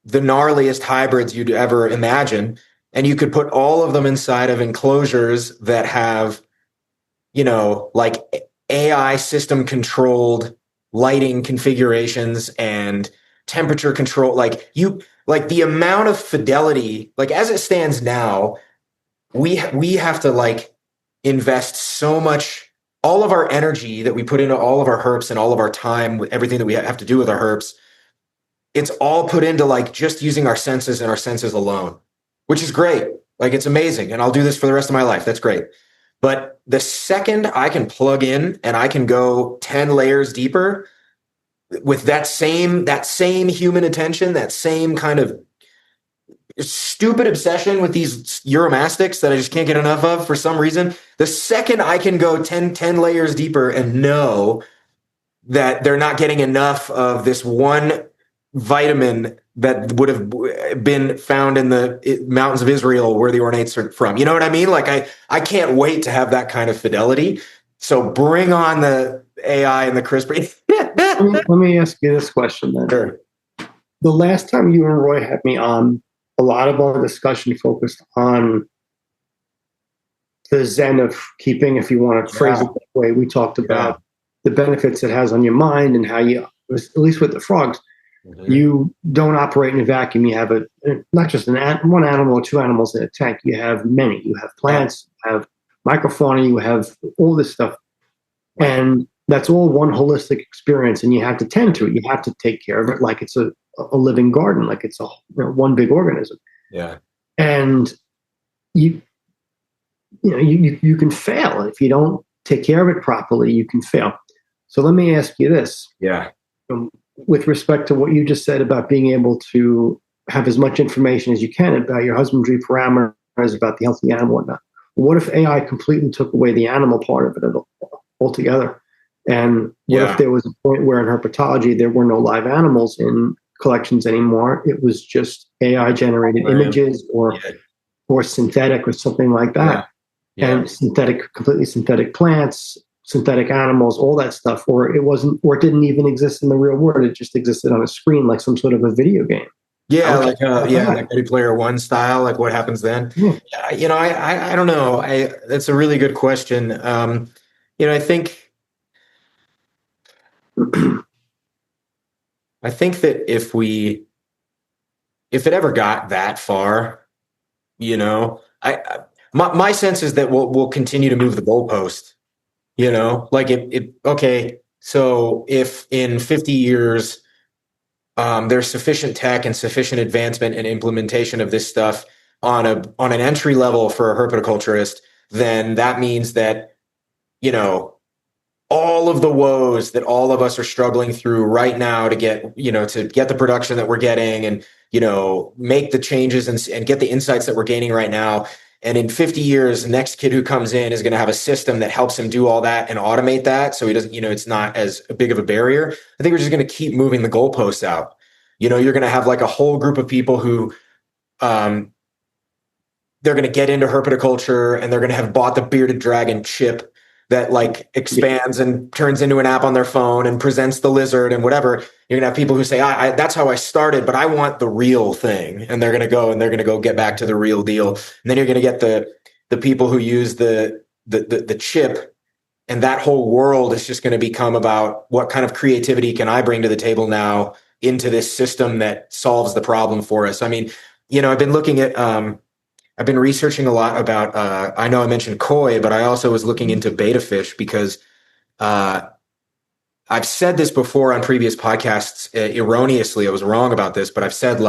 the gnarliest hybrids you'd ever imagine, and you could put all of them inside of enclosures that have, like AI system controlled lighting configurations and temperature control. Like the amount of fidelity, like as it stands now, we have to like invest so much, all of our energy that we put into all of our herps and all of our time with everything that we have to do with our herps. It's all put into like just using our senses and our senses alone, which is great. Like it's amazing. And I'll do this for the rest of my life. That's great. But the second I can plug in and I can go 10 layers deeper with that same human attention, that same kind of stupid obsession with these uromastics that I just can't get enough of for some reason, the second I can go 10 layers deeper and know that they're not getting enough of this one vitamin that would have been found in the mountains of Israel where the ornates are from. You know what I mean? Like I can't wait to have that kind of fidelity. So bring on the AI and the CRISPR. Let me ask you this question then. Sure. The last time you and Roy had me on, a lot of our discussion focused on the zen of keeping, if you want to phrase it that way. We talked about the benefits it has on your mind and how you, at least with the frogs, you don't operate in a vacuum. You have not just one animal or two animals in a tank. You have many. You have plants, you have microfauna, you have all this stuff. And That's all one holistic experience, and you have to tend to it. You have to take care of it like it's a living garden, like it's one big organism. Yeah. And you can fail if you don't take care of it properly. You can fail. So let me ask you this. Yeah. With respect to what you just said about being able to have as much information as you can about your husbandry parameters, about the healthy animal, and whatnot. What if AI completely took away the animal part of it altogether? And what if there was a point where in herpetology there were no live animals in collections anymore? It was just AI generated images or synthetic or something like that. And completely synthetic plants, synthetic animals, all that stuff, or it didn't even exist in the real world. It just existed on a screen like some sort of a video game. Yeah, like Ready Player One style. Like, what happens then? Yeah. I don't know. That's a really good question. I think that if it ever got that far, my sense is that we'll continue to move the goalpost. Like okay. So if in 50 years there's sufficient tech and sufficient advancement and implementation of this stuff on an entry level for a herpetoculturist, then that means that all of the woes that all of us are struggling through right now to get the production that we're getting and make the changes and get the insights that we're gaining right now. And in 50 years, the next kid who comes in is going to have a system that helps him do all that and automate that. So he doesn't, it's not as big of a barrier. I think we're just going to keep moving the goalposts out. You're going to have like a whole group of people who, they're going to get into herpetoculture and they're going to have bought the bearded dragon chip that like expands and turns into an app on their phone and presents the lizard and whatever. You're gonna have people who say, that's how I started, but I want the real thing. And they're gonna go get back to the real deal. And then you're gonna get the people who use the chip, and that whole world is just gonna become about what kind of creativity can I bring to the table now into this system that solves the problem for us. I mean, I've been looking at I've been researching a lot about, I know I mentioned koi, but I also was looking into betta fish because I've said this before on previous podcasts erroneously. I was wrong about this, but I've said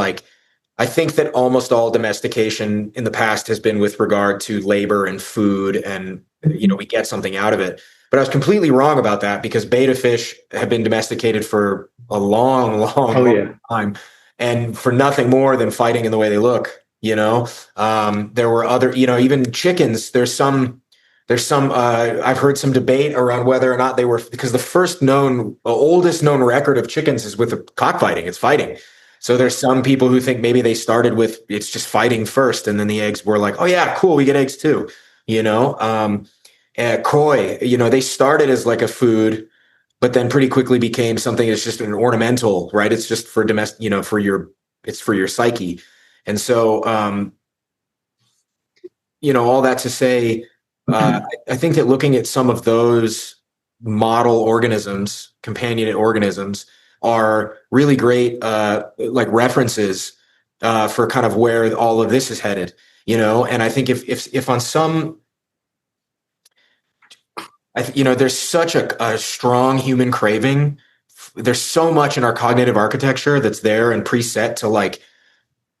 I think that almost all domestication in the past has been with regard to labor and food and, we get something out of it. But I was completely wrong about that because betta fish have been domesticated for a long time and for nothing more than fighting in the way they look. There were other, even chickens. There's some, I've heard some debate around whether or not they were, because the oldest known record of chickens is with cockfighting. It's fighting. So there's some people who think maybe they started with, it's just fighting first. And then the eggs were like, oh yeah, cool. We get eggs too. Koi, they started as like a food, but then pretty quickly became something that's just an ornamental, right? It's just for domestic, it's for your psyche. And so, all that to say, I think that looking at some of those model organisms, companion organisms, are really great, like references for kind of where all of this is headed. And I think if on some, there's such a strong human craving. There's so much in our cognitive architecture that's there and preset to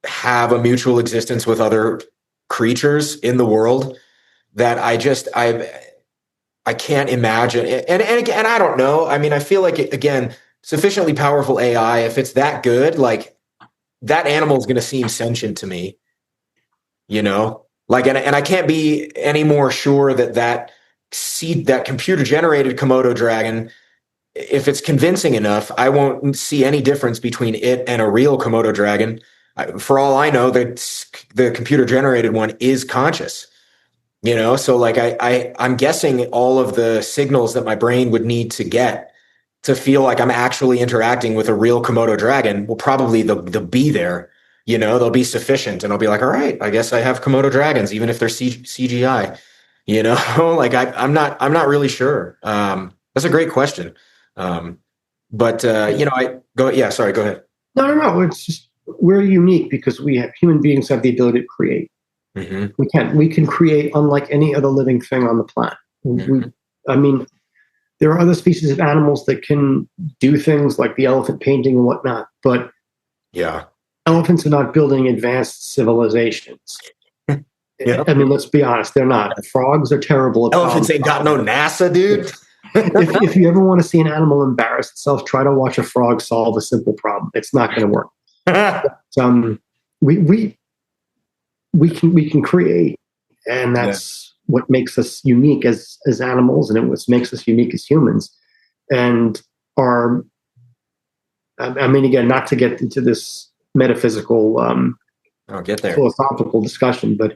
have a mutual existence with other creatures in the world that I can't imagine. And again, I don't know. I mean, I feel like again, sufficiently powerful AI, if it's that good, that animal is going to seem sentient to me, and I can't be any more sure that computer generated Komodo dragon, if it's convincing enough, I won't see any difference between it and a real Komodo dragon. For all I know, the computer generated one is conscious, so I'm guessing all of the signals that my brain would need to get to feel like I'm actually interacting with a real Komodo dragon will probably they'll be there, they'll be sufficient. And I'll be like, all right, I guess I have Komodo dragons, even if they're CGI, I'm not really sure. That's a great question. Sorry, go ahead. No. It's just, we're unique because human beings have the ability to create. Mm-hmm. We can create unlike any other living thing on the planet. Mm-hmm. There are other species of animals that can do things like the elephant painting and whatnot, but Yeah. elephants are not building advanced civilizations. Yeah. I mean, let's be honest, they're not. The frogs are terrible at Elephants problem ain't got no solving. NASA, dude. If you ever want to see an animal embarrass itself, try to watch a frog solve a simple problem. It's not going to work. We we can create, and that's what makes us unique as animals, and what makes us unique as humans. And our, I mean, again, not to get into this metaphysical, I'll get there. philosophical discussion, but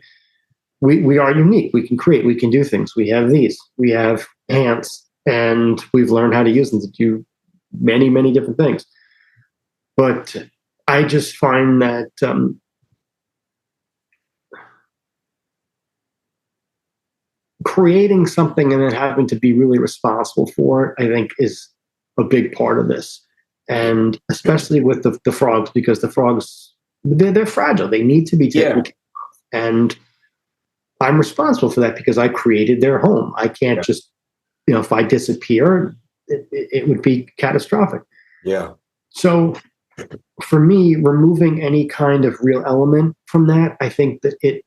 we are unique. We can create. We can do things. We have these. We have hands, and we've learned how to use them to do many different things. But I just find that creating something and then having to be really responsible for it, I think, is a big part of this. And especially with the frogs, because the frogs, they're fragile. They need to be taken care of. And I'm responsible for that because I created their home. I can't just, if I disappear, it would be catastrophic. Yeah. So for me, removing any kind of real element from that, I think that it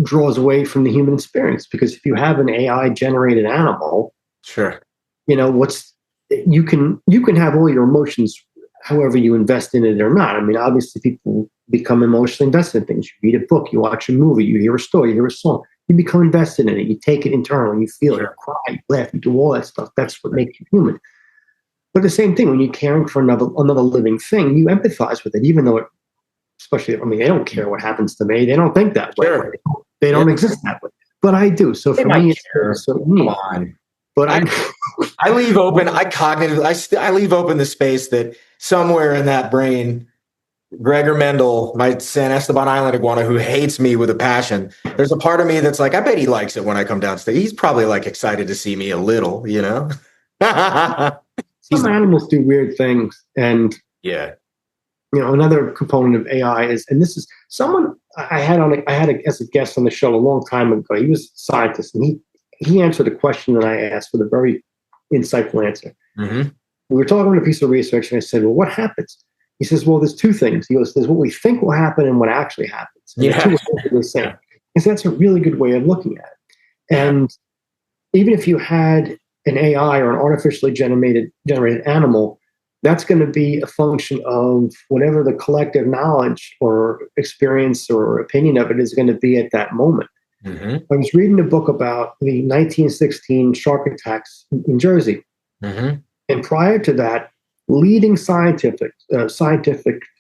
draws away from the human experience. Because if you have an AI generated animal, sure, you can have all your emotions however you invest in it or not. I mean, obviously people become emotionally invested in things. You read a book, you watch a movie, you hear a story, you hear a song, you become invested in it, you take it internally, you feel it, you cry, you laugh, you do all that stuff. That's what makes you human. But the same thing, when you're caring for another living thing, you empathize with it, even though especially, I mean, they don't care what happens to me. They don't think that way. Sure. They don't exist that way. But I do. So for me, it's so neat. Come on. But I leave open. I leave open the space that somewhere in that brain, Gregor Mendel, my San Esteban Island iguana, who hates me with a passion. There's a part of me that's like, I bet he likes it when I come downstairs. He's probably like excited to see me a little, Some animals do weird things, and another component of AI is, and this is someone I had as a guest on the show a long time ago. He was a scientist, and he answered a question that I asked with a very insightful answer. Mm-hmm. We were talking about a piece of research, and I said, "Well, what happens?" He says, "Well, there's two things." He goes, "There's what we think will happen and what actually happens." And the two are the same. Because that's a really good way of looking at it. And even if you had an AI or an artificially generated animal, that's going to be a function of whatever the collective knowledge or experience or opinion of it is going to be at that moment. Mm-hmm. I was reading a book about the 1916 shark attacks in Jersey. Mm-hmm. And prior to that, leading scientific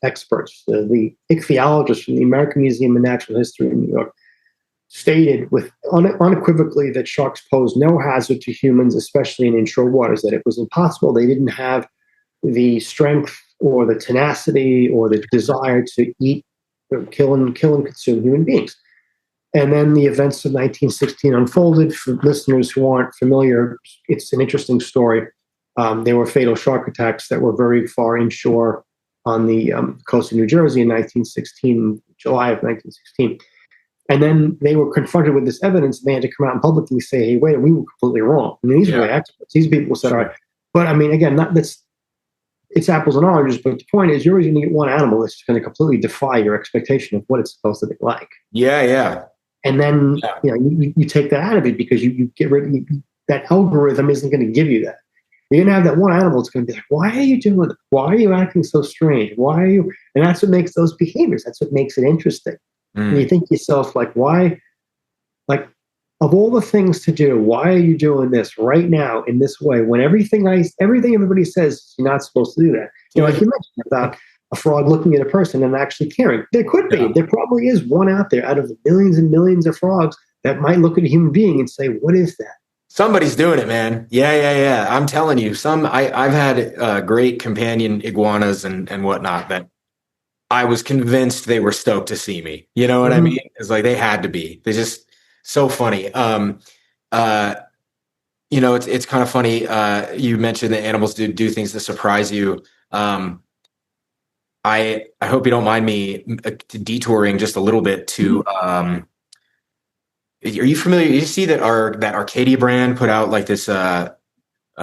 experts, the ichthyologists from the American Museum of Natural History in New York, stated with unequivocally that sharks pose no hazard to humans, especially in inshore waters, that it was impossible. They didn't have the strength or the tenacity or the desire to eat, or kill and consume human beings. And then the events of 1916 unfolded. For listeners who aren't familiar, it's an interesting story. There were fatal shark attacks that were very far inshore on the coast of New Jersey in 1916, July of 1916. And then they were confronted with this evidence, and they had to come out and publicly say, "Hey, wait, we were completely wrong." I mean, these were experts. These people said, "All right." But I mean, again, it's apples and oranges. But the point is, you're always going to get one animal that's going to completely defy your expectation of what it's supposed to be like. Yeah. And then you take that out of it because you get rid of that algorithm isn't going to give you that. You're going to have that one animal that's going to be like, "Why are you doing it? Why are you acting so strange? Why are you?" And that's what makes those behaviors. That's what makes it interesting. And you think to yourself, like, why, like, of all the things to do, why are you doing this right now in this way when everything everybody says you're not supposed to do that? Like you mentioned about a frog looking at a person and actually caring. There could be. There probably is one out there out of the millions and millions of frogs that might look at a human being and say, "What is that?" Somebody's doing it, man. Yeah. I'm telling you, I've had great companion iguanas and whatnot that I was convinced they were stoked to see me. You know what I mean? It's like they had to be. They're just so funny. It's kind of funny. You mentioned that animals do things that surprise you. I hope you don't mind me detouring just a little bit to. Are you familiar? You see that that Arcadia brand put out like this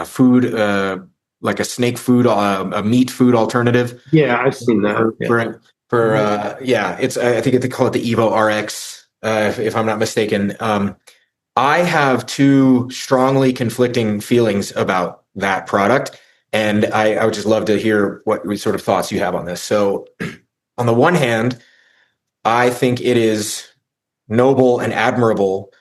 food, like a snake food, a meat food alternative. Yeah, I've seen that. It's I think they call it the Evo RX, if I'm not mistaken. I have two strongly conflicting feelings about that product, and I would just love to hear what sort of thoughts you have on this. So, on the one hand, I think it is noble and admirable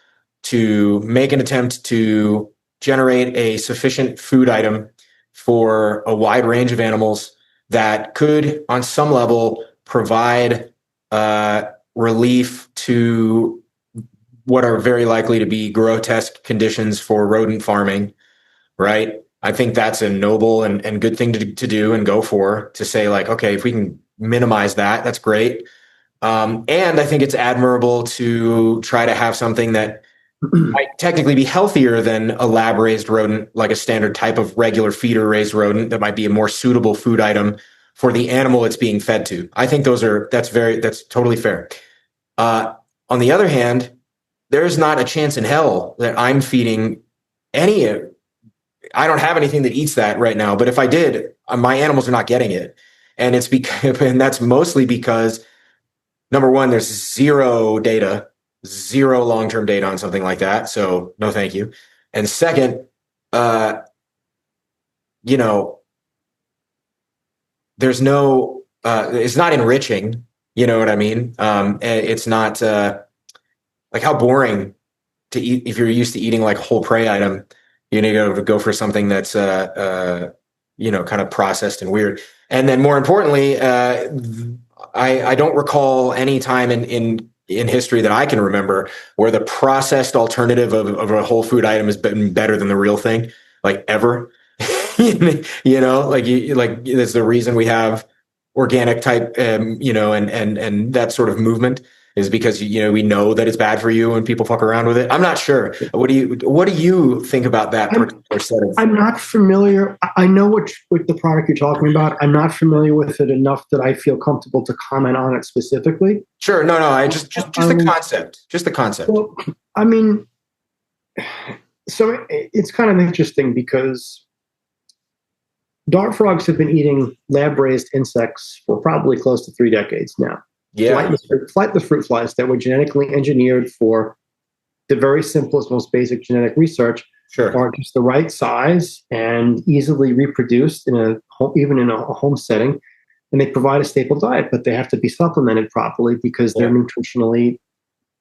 to make an attempt to generate a sufficient food item for a wide range of animals that could, on some level, provide relief to what are very likely to be grotesque conditions for rodent farming, right? I think that's a noble and good thing to do and go for, to say, like, okay, if we can minimize that, that's great. And I think it's admirable to try to have something that might technically be healthier than a lab raised rodent, like a standard type of regular feeder raised rodent, that might be a more suitable food item for the animal it's being fed to. I think that's totally fair. On the other hand, there's not a chance in hell that I'm feeding any. I don't have anything that eats that right now, but if I did, my animals are not getting it, and it's because, and that's mostly because, number one, there's zero long-term data on something like that. So no, thank you. And second, uh, you know, there's no, it's not enriching. You know what I mean? It's not like, how boring to eat if you're used to eating like a whole prey item. You need to go for something that's, kind of processed and weird. And then more importantly, I don't recall any time in history that I can remember where the processed alternative of a whole food item has been better than the real thing, like, ever. Like there's the reason we have organic type, and that sort of movement is because, we know that it's bad for you and people fuck around with it. I'm not sure. What do you think about that particular set of? I'm not familiar. I know what the product you're talking about. I'm not familiar with it enough that I feel comfortable to comment on it specifically. Sure. No. I just the concept. Just the concept. Well, I mean, so it's kind of interesting because dart frogs have been eating lab-raised insects for probably close to 3 decades now. Yeah. Flightless fruit flies that were genetically engineered for the very simplest, most basic genetic research. Sure. Are just the right size and easily reproduced even in a home setting, and they provide a staple diet, but they have to be supplemented properly because they're nutritionally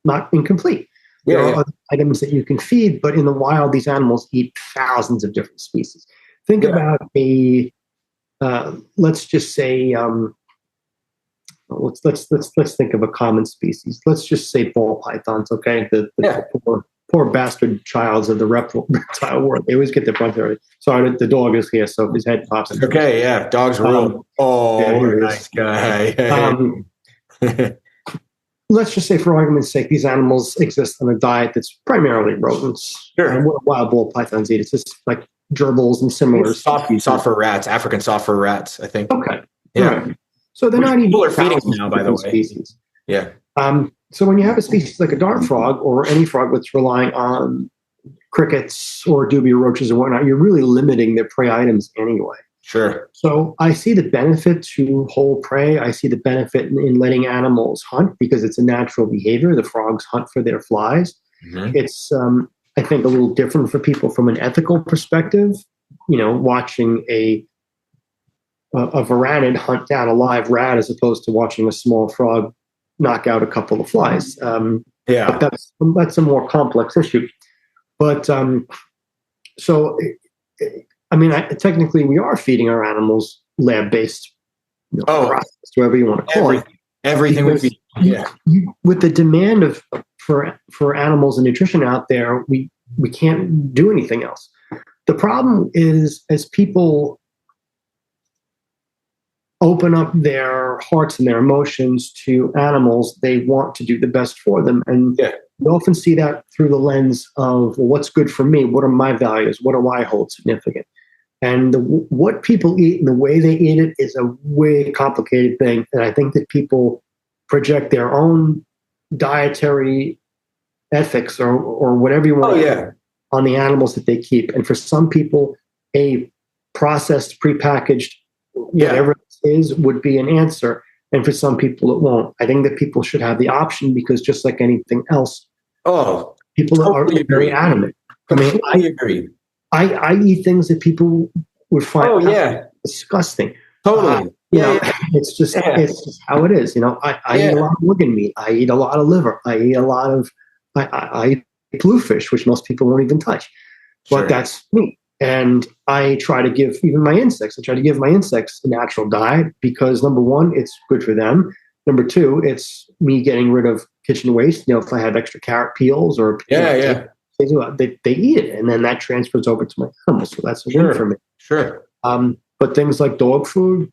not incomplete. There are other items that you can feed, but in the wild, these animals eat thousands of different species. Think about let's just say, let's think of a common species. Let's just say ball pythons. Okay, the poor bastard childs of the reptile world. They always get their front area. Sorry, the dog is here, so his head pops. Okay, yeah, dogs rule. Nice guy. Let's just say, for argument's sake, these animals exist on a diet that's primarily rodents. Sure. And what wild ball pythons eat, it's just like gerbils and similar. Soft fur rats, African soft fur rats, I think. Okay. Yeah. Right. So they're not even. People are feeding them now, by the way. Species. Yeah. So when you have a species like a dart frog or any frog that's relying on crickets or dubia roaches or whatnot, you're really limiting their prey items anyway. Sure. So I see the benefit to whole prey. I see the benefit in letting animals hunt because it's a natural behavior. The frogs hunt for their flies. Mm-hmm. It's, I think, a little different for people from an ethical perspective. Watching a varanid hunt down a live rat as opposed to watching a small frog knock out a couple of flies. But that's a more complex issue. But technically we are feeding our animals lab-based process, whatever you want to call it. Everything would be with the demand for animals and nutrition out there, we can't do anything else. The problem is, as people open up their hearts and their emotions to animals, they want to do the best for them. And we often see that through the lens of, well, what's good for me? What are my values? What do I hold significant? And what people eat and the way they eat it is a way complicated thing. And I think that people project their own dietary ethics or whatever you want on the animals that they keep. And for some people, a processed, prepackaged, Yeah. whatever it is, would be an answer. And for some people, it won't. I think that people should have the option because just like anything else, Oh, people totally are very agree. adamant. Completely agree. I eat things that people would find Oh, yeah. disgusting. Totally. Yeah. It's just how it is. I eat a lot of organ meat. I eat a lot of liver. I eat a lot of I eat bluefish, which most people won't even touch. But that's me. And I try to give even my insects. I try to give my insects a natural diet because number one, it's good for them. Number two, it's me getting rid of kitchen waste. If I have extra carrot peels or they eat it, and then that transfers over to my animals. So that's a win for me. Sure. But things like dog food,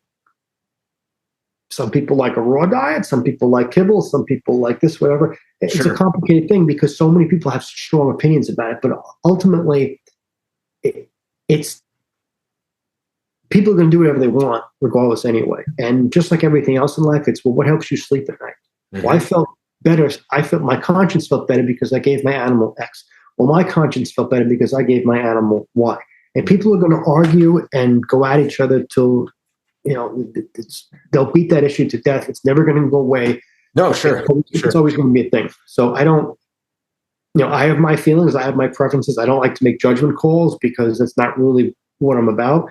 some people like a raw diet, some people like kibble, some people like this, whatever. It's a complicated thing because so many people have strong opinions about it. But ultimately, it's people are going to do whatever they want, regardless, anyway. And just like everything else in life, it's what helps you sleep at night. Mm-hmm. Well, I felt better. My conscience felt better because I gave my animal X. Well, my conscience felt better because I gave my animal Y. And people are going to argue and go at each other till, they'll beat that issue to death. It's never going to go away. No, sure. It's always going to be a thing. So I don't, I have my feelings. I have my preferences. I don't like to make judgment calls because that's not really what I'm about.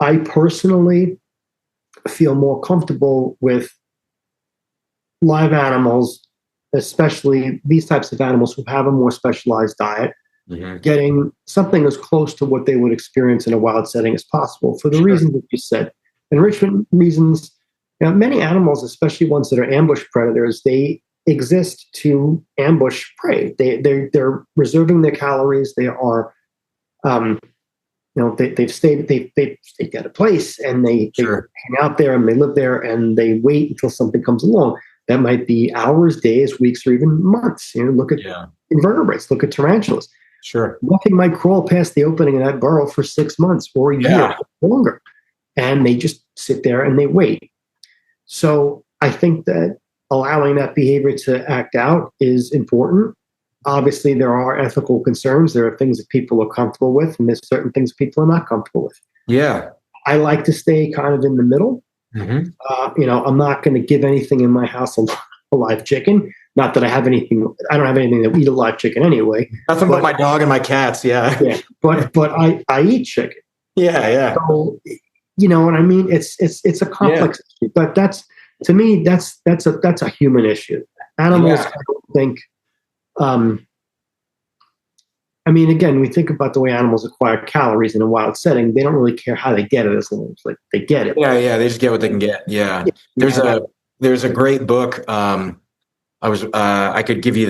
I personally feel more comfortable with live animals, especially these types of animals who have a more specialized diet, getting something as close to what they would experience in a wild setting as possible for the reasons that you said. Enrichment reasons, many animals, especially ones that are ambush predators, they exist to ambush prey. They're reserving their calories. They are, they've stayed at a place and they hang out there and they live there and they wait until something comes along. That might be hours, days, weeks, or even months. Look at invertebrates. Look at tarantulas. Sure. Nothing might crawl past the opening of that burrow for 6 months or a year or longer. And they just sit there and they wait. So I think that allowing that behavior to act out is important. Obviously, there are ethical concerns. There are things that people are comfortable with, and there's certain things people are not comfortable with. Yeah. I like to stay kind of in the middle. Mm-hmm. I'm not going to give anything in my house a live chicken. Not that I have anything. I don't have anything that eat a live chicken anyway. Nothing but my dog and my cats. Yeah. Yeah. But I eat chicken. Yeah. Yeah. So, you know what I mean? It's a complex issue, but to me, that's a human issue. Animals, I don't think. Again, we think about the way animals acquire calories in a wild setting. They don't really care how they get it as long as they get it. Yeah, yeah, they just get what they can get. Yeah, there's a great book. I could give you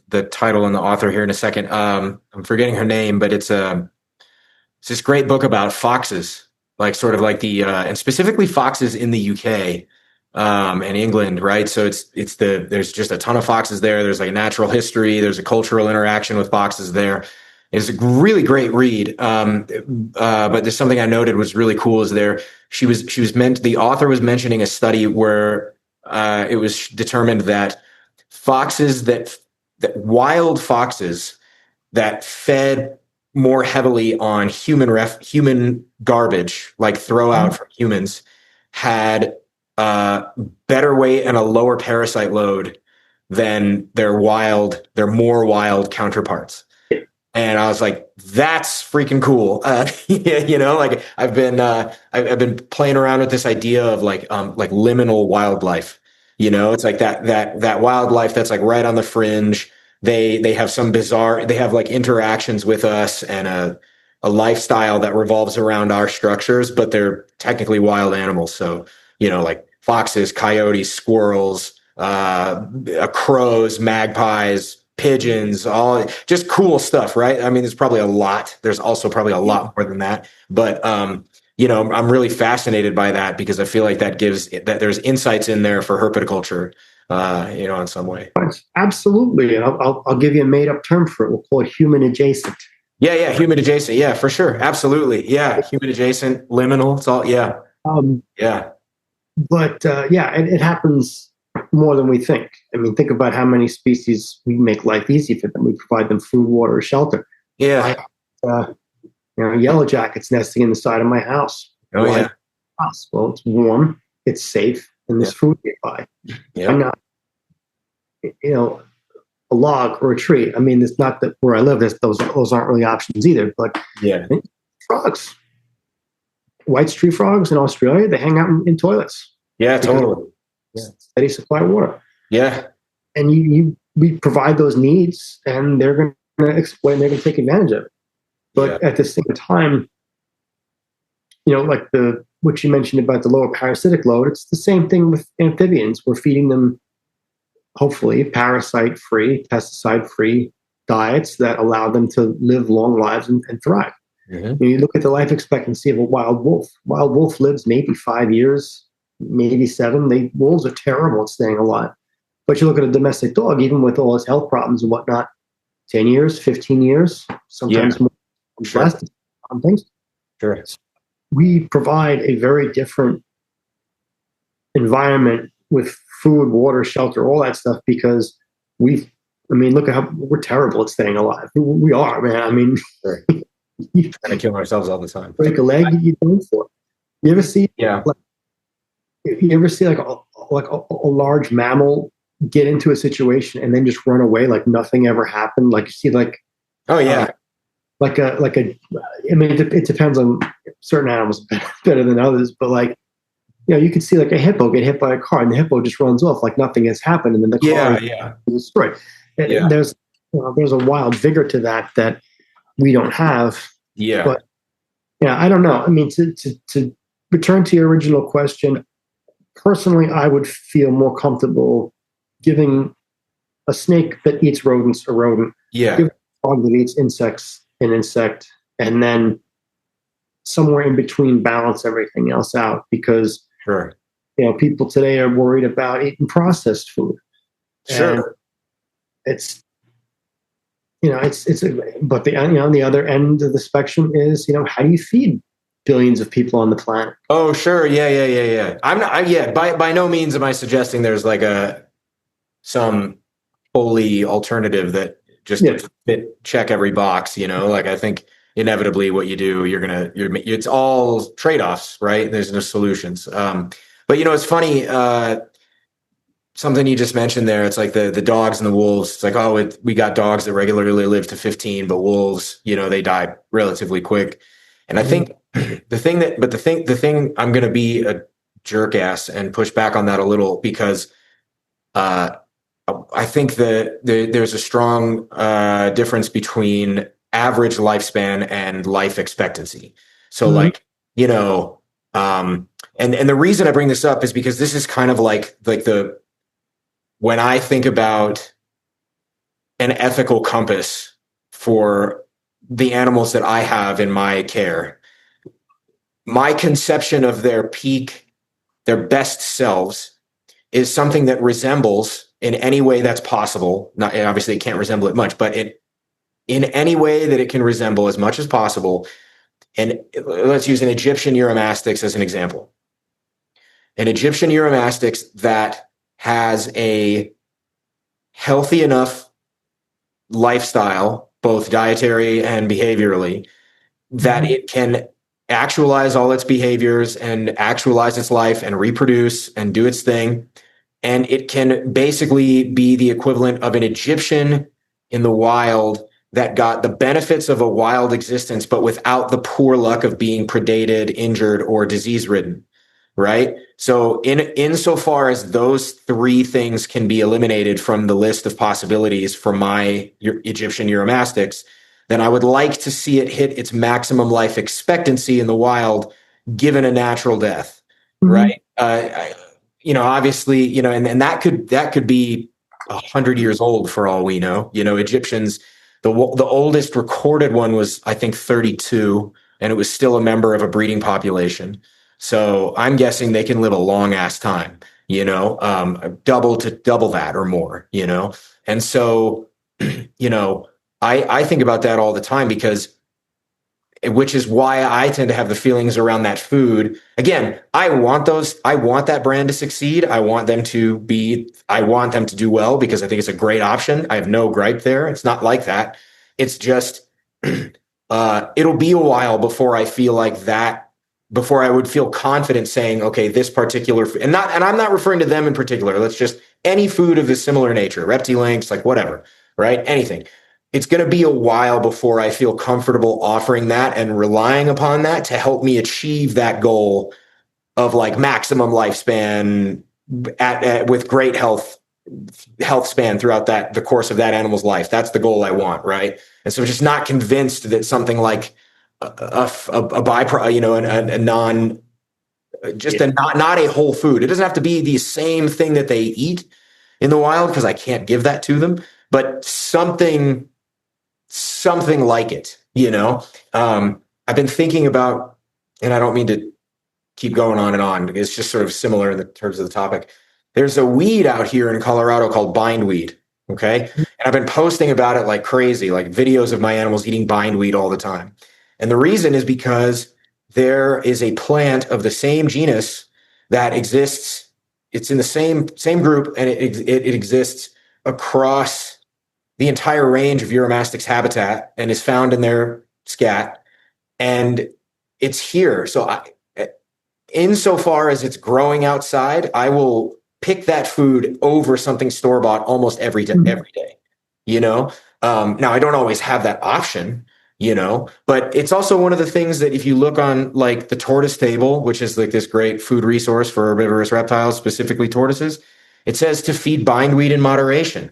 the title and the author here in a second. I'm forgetting her name, but it's this great book about foxes, like sort of like and specifically foxes in the UK. And England, right? So there's just a ton of foxes there. There's like a natural history. There's a cultural interaction with foxes there. It's a really great read. But there's something I noted was really cool is the author was mentioning a study where it was determined that wild foxes that fed more heavily on human garbage, like throw out from humans, had better weight and a lower parasite load than their more wild counterparts. And I was like, that's freaking cool. Like I've been playing around with this idea of like liminal wildlife. It's like that wildlife that's like right on the fringe. They have they have like interactions with us and a lifestyle that revolves around our structures, but they're technically wild animals. So, like foxes, coyotes, squirrels, crows, magpies, pigeons, all just cool stuff, right? I mean, there's probably a lot. There's also probably a lot more than that. But, I'm really fascinated by that because I feel like that there's insights in there for herpetoculture, in some way. Absolutely. And I'll give you a made up term for it. We'll call it human adjacent. Yeah. Human adjacent. Yeah, for sure. Absolutely. Yeah. Human adjacent, liminal. It's all, yeah. But it happens more than we think. I mean, think about how many species we make life easy for them. We provide them food, water, shelter. Yeah. yellow jackets nesting in the side of my house. Oh, Why? yeah. House? Well, it's warm, it's safe, and there's food nearby. Yeah. I'm not, a log or a tree. I mean, it's not that where I live, those aren't really options either. But Yeah. frogs, white tree frogs in Australia, they hang out in toilets. Yeah, totally. Yeah. Steady supply of water. Yeah. And we provide those needs, and they're going to exploit, and they're going to take advantage of it. But at the same time, like what you mentioned about the lower parasitic load, it's the same thing with amphibians. We're feeding them, hopefully, parasite-free, pesticide-free diets that allow them to live long lives and thrive. Mm-hmm. You look at the life expectancy of a wild wolf. Wild wolf lives maybe 5 years, maybe 7. Wolves are terrible at staying alive. But you look at a domestic dog, even with all its health problems and whatnot, 10 years, 15 years, sometimes more, less. Things. Sure. We provide a very different environment with food, water, shelter, all that stuff, because look at how we're terrible at staying alive. We are, man. I mean, sure. Trying to kill ourselves all the time. Break a leg, you go for it. You ever see? Yeah. You ever see like a large mammal get into a situation and then just run away like nothing ever happened? Like you see, like, oh yeah, it depends on certain animals better than others, but like, you could see like a hippo get hit by a car and the hippo just runs off like nothing has happened, and then the car is destroyed. There's a wild vigor to that we don't have. Yeah. But I don't know. I mean, to return to your original question, personally, I would feel more comfortable giving a snake that eats rodents a rodent. Yeah. Give a dog that eats insects an insect, and then somewhere in between balance everything else out, because sure. People today are worried about eating processed food. Sure. And but on the other end of the spectrum is, how do you feed billions of people on the planet? Oh, sure. Yeah. By no means am I suggesting there's like some holy alternative that just check every box, like I think inevitably what you do, it's all trade-offs, right? There's no solutions. But it's funny, something you just mentioned there, it's like the dogs and the wolves. It's like, we got dogs that regularly live to 15, but wolves, they die relatively quick. And I think the thing I'm going to be a jerk ass and push back on that a little, because I think that there's a strong difference between average lifespan and life expectancy. So and the reason I bring this up is because this is kind of like when I think about an ethical compass for the animals that I have in my care, my conception of their peak, their best selves, is something that resembles, in any way that's possible, not obviously it can't resemble it much, but in any way that it can resemble as much as possible. And let's use an Egyptian Uromastix as an example. An Egyptian Uromastix that has a healthy enough lifestyle, both dietary and behaviorally, that it can actualize all its behaviors and actualize its life and reproduce and do its thing. And it can basically be the equivalent of an Egyptian in the wild that got the benefits of a wild existence, but without the poor luck of being predated, injured, or disease-ridden, right? So insofar as those three things can be eliminated from the list of possibilities for my Egyptian Uromastix, then I would like to see it hit its maximum life expectancy in the wild, given a natural death, right? Obviously, and that could be 100 years old for all we know. Egyptians, the oldest recorded one was, I think, 32, and it was still a member of a breeding population. So I'm guessing they can live a long ass time, double that or more, And so, I think about that all the time, which is why I tend to have the feelings around that food. Again, I want that brand to succeed. I want them to do well, because I think it's a great option. I have no gripe there. It's not like that. It's just it'll be a while before I feel like that, before I would feel confident saying, okay, this particular, and I'm not referring to them in particular. Let's just any food of a similar nature, Reptilinks, like whatever, right? Anything. It's going to be a while before I feel comfortable offering that and relying upon that to help me achieve that goal of like maximum lifespan with great health span throughout the course of that animal's life. That's the goal I want, right? And so just not convinced that something like a byproduct, a non, just a not a whole food. It doesn't have to be the same thing that they eat in the wild because I can't give that to them, but something like it. I've been thinking about, and I don't mean to keep going on and on. It's just sort of similar in the terms of the topic. There's a weed out here in Colorado called bindweed. Okay. And I've been posting about it like crazy, like videos of my animals eating bindweed all the time. And the reason is because there is a plant of the same genus that exists. It's in the same group, and it exists across the entire range of Uromastyx habitat and is found in their scat. And it's here. So insofar as it's growing outside, I will pick that food over something store-bought almost every day, now I don't always have that option, but it's also one of the things that if you look on like the tortoise table, which is like this great food resource for herbivorous reptiles, specifically tortoises, it says to feed bindweed in moderation.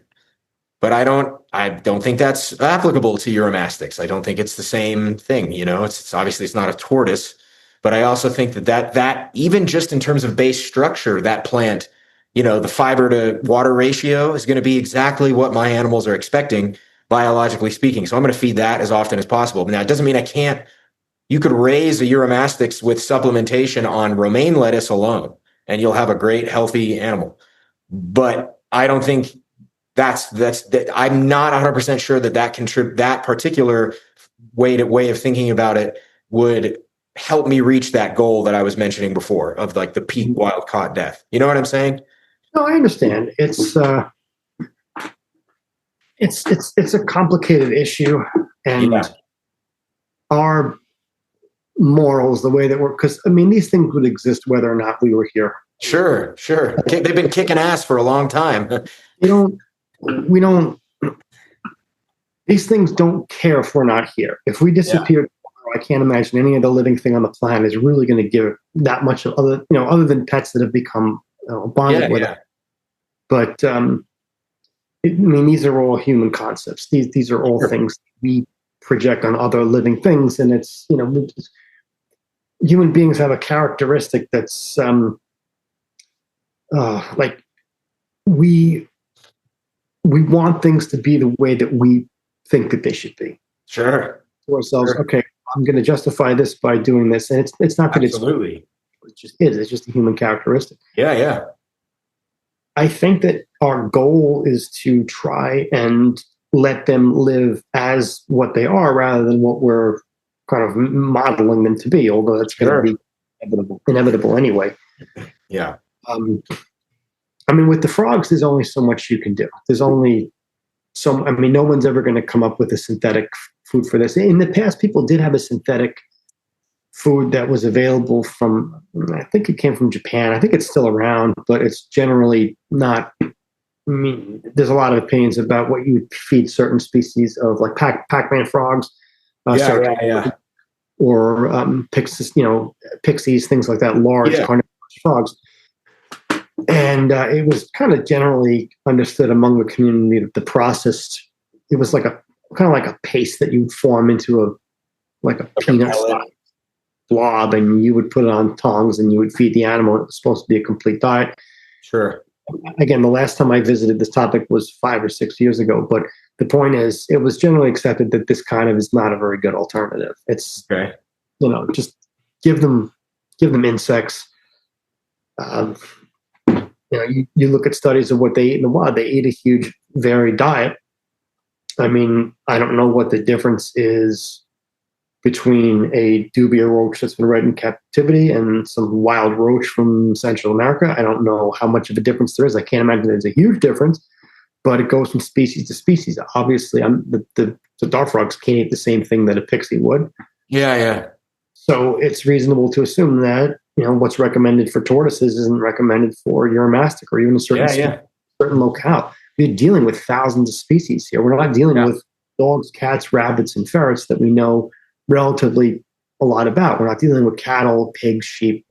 But I don't think that's applicable to Uromastyx. I don't think it's the same thing, it's obviously it's not a tortoise. But I also think that even just in terms of base structure, that plant, the fiber to water ratio is going to be exactly what my animals are expecting, biologically speaking. So I'm going to feed that as often as possible. Now, it doesn't mean I can't. You could raise a Uromastyx with supplementation on romaine lettuce alone, and you'll have a great, healthy animal. But I don't think that I'm not 100% sure that particular way of thinking about it would help me reach that goal that I was mentioning before of like the peak wild caught death. You know what I'm saying? No, I understand. It's a complicated issue, and our morals, the way that we're, because these things would exist whether or not we were here. Sure. They've been kicking ass for a long time. We don't. These things don't care if we're not here. If we disappeared, I can't imagine any other living thing on the planet is really going to give that much other than pets that have become bonded with it. But these are all human concepts. These are all things we project on other living things, and it's human beings have a characteristic that's like we want things to be the way that we think that they should be. Sure. To ourselves, okay, I'm going to justify this by doing this, and it's not that absolutely. It's just a human characteristic. Yeah. I think that our goal is to try and let them live as what they are, rather than what we're kind of modeling them to be. Although that's going to be inevitable anyway. Yeah. With the frogs, there's only so much you can do. There's only no one's ever going to come up with a synthetic food for this. In the past, people did have a synthetic food that was available from, I think it came from Japan. I think it's still around, but it's generally not. There's a lot of opinions about what you feed certain species of, like Pac-Man frogs, or pixies, things like that, large carnivorous frogs. And it was kind of generally understood among the community that the process, it was like a kind of like a paste that you form into a peanut blob, and you would put it on tongs and you would feed the animal. It was supposed to be a complete diet. Sure. Again, the last time I visited this topic was 5 or 6 years ago, but the point is, it was generally accepted that this kind of is not a very good alternative. It's just give them insects. You look at studies of what they eat in the wild. They eat a huge varied diet. I don't know what the difference is between a dubia roach that's been bred in captivity and some wild roach from Central America. I don't know how much of a difference there is. I can't imagine there's a huge difference, but it goes from species to species. Obviously, the dart frogs can't eat the same thing that a pixie would. Yeah. So it's reasonable to assume that what's recommended for tortoises isn't recommended for Uromastic or even a certain locale. We're dealing with thousands of species here. We're not dealing with dogs, cats, rabbits, and ferrets that we know relatively a lot about. We're not dealing with cattle, pigs, sheep,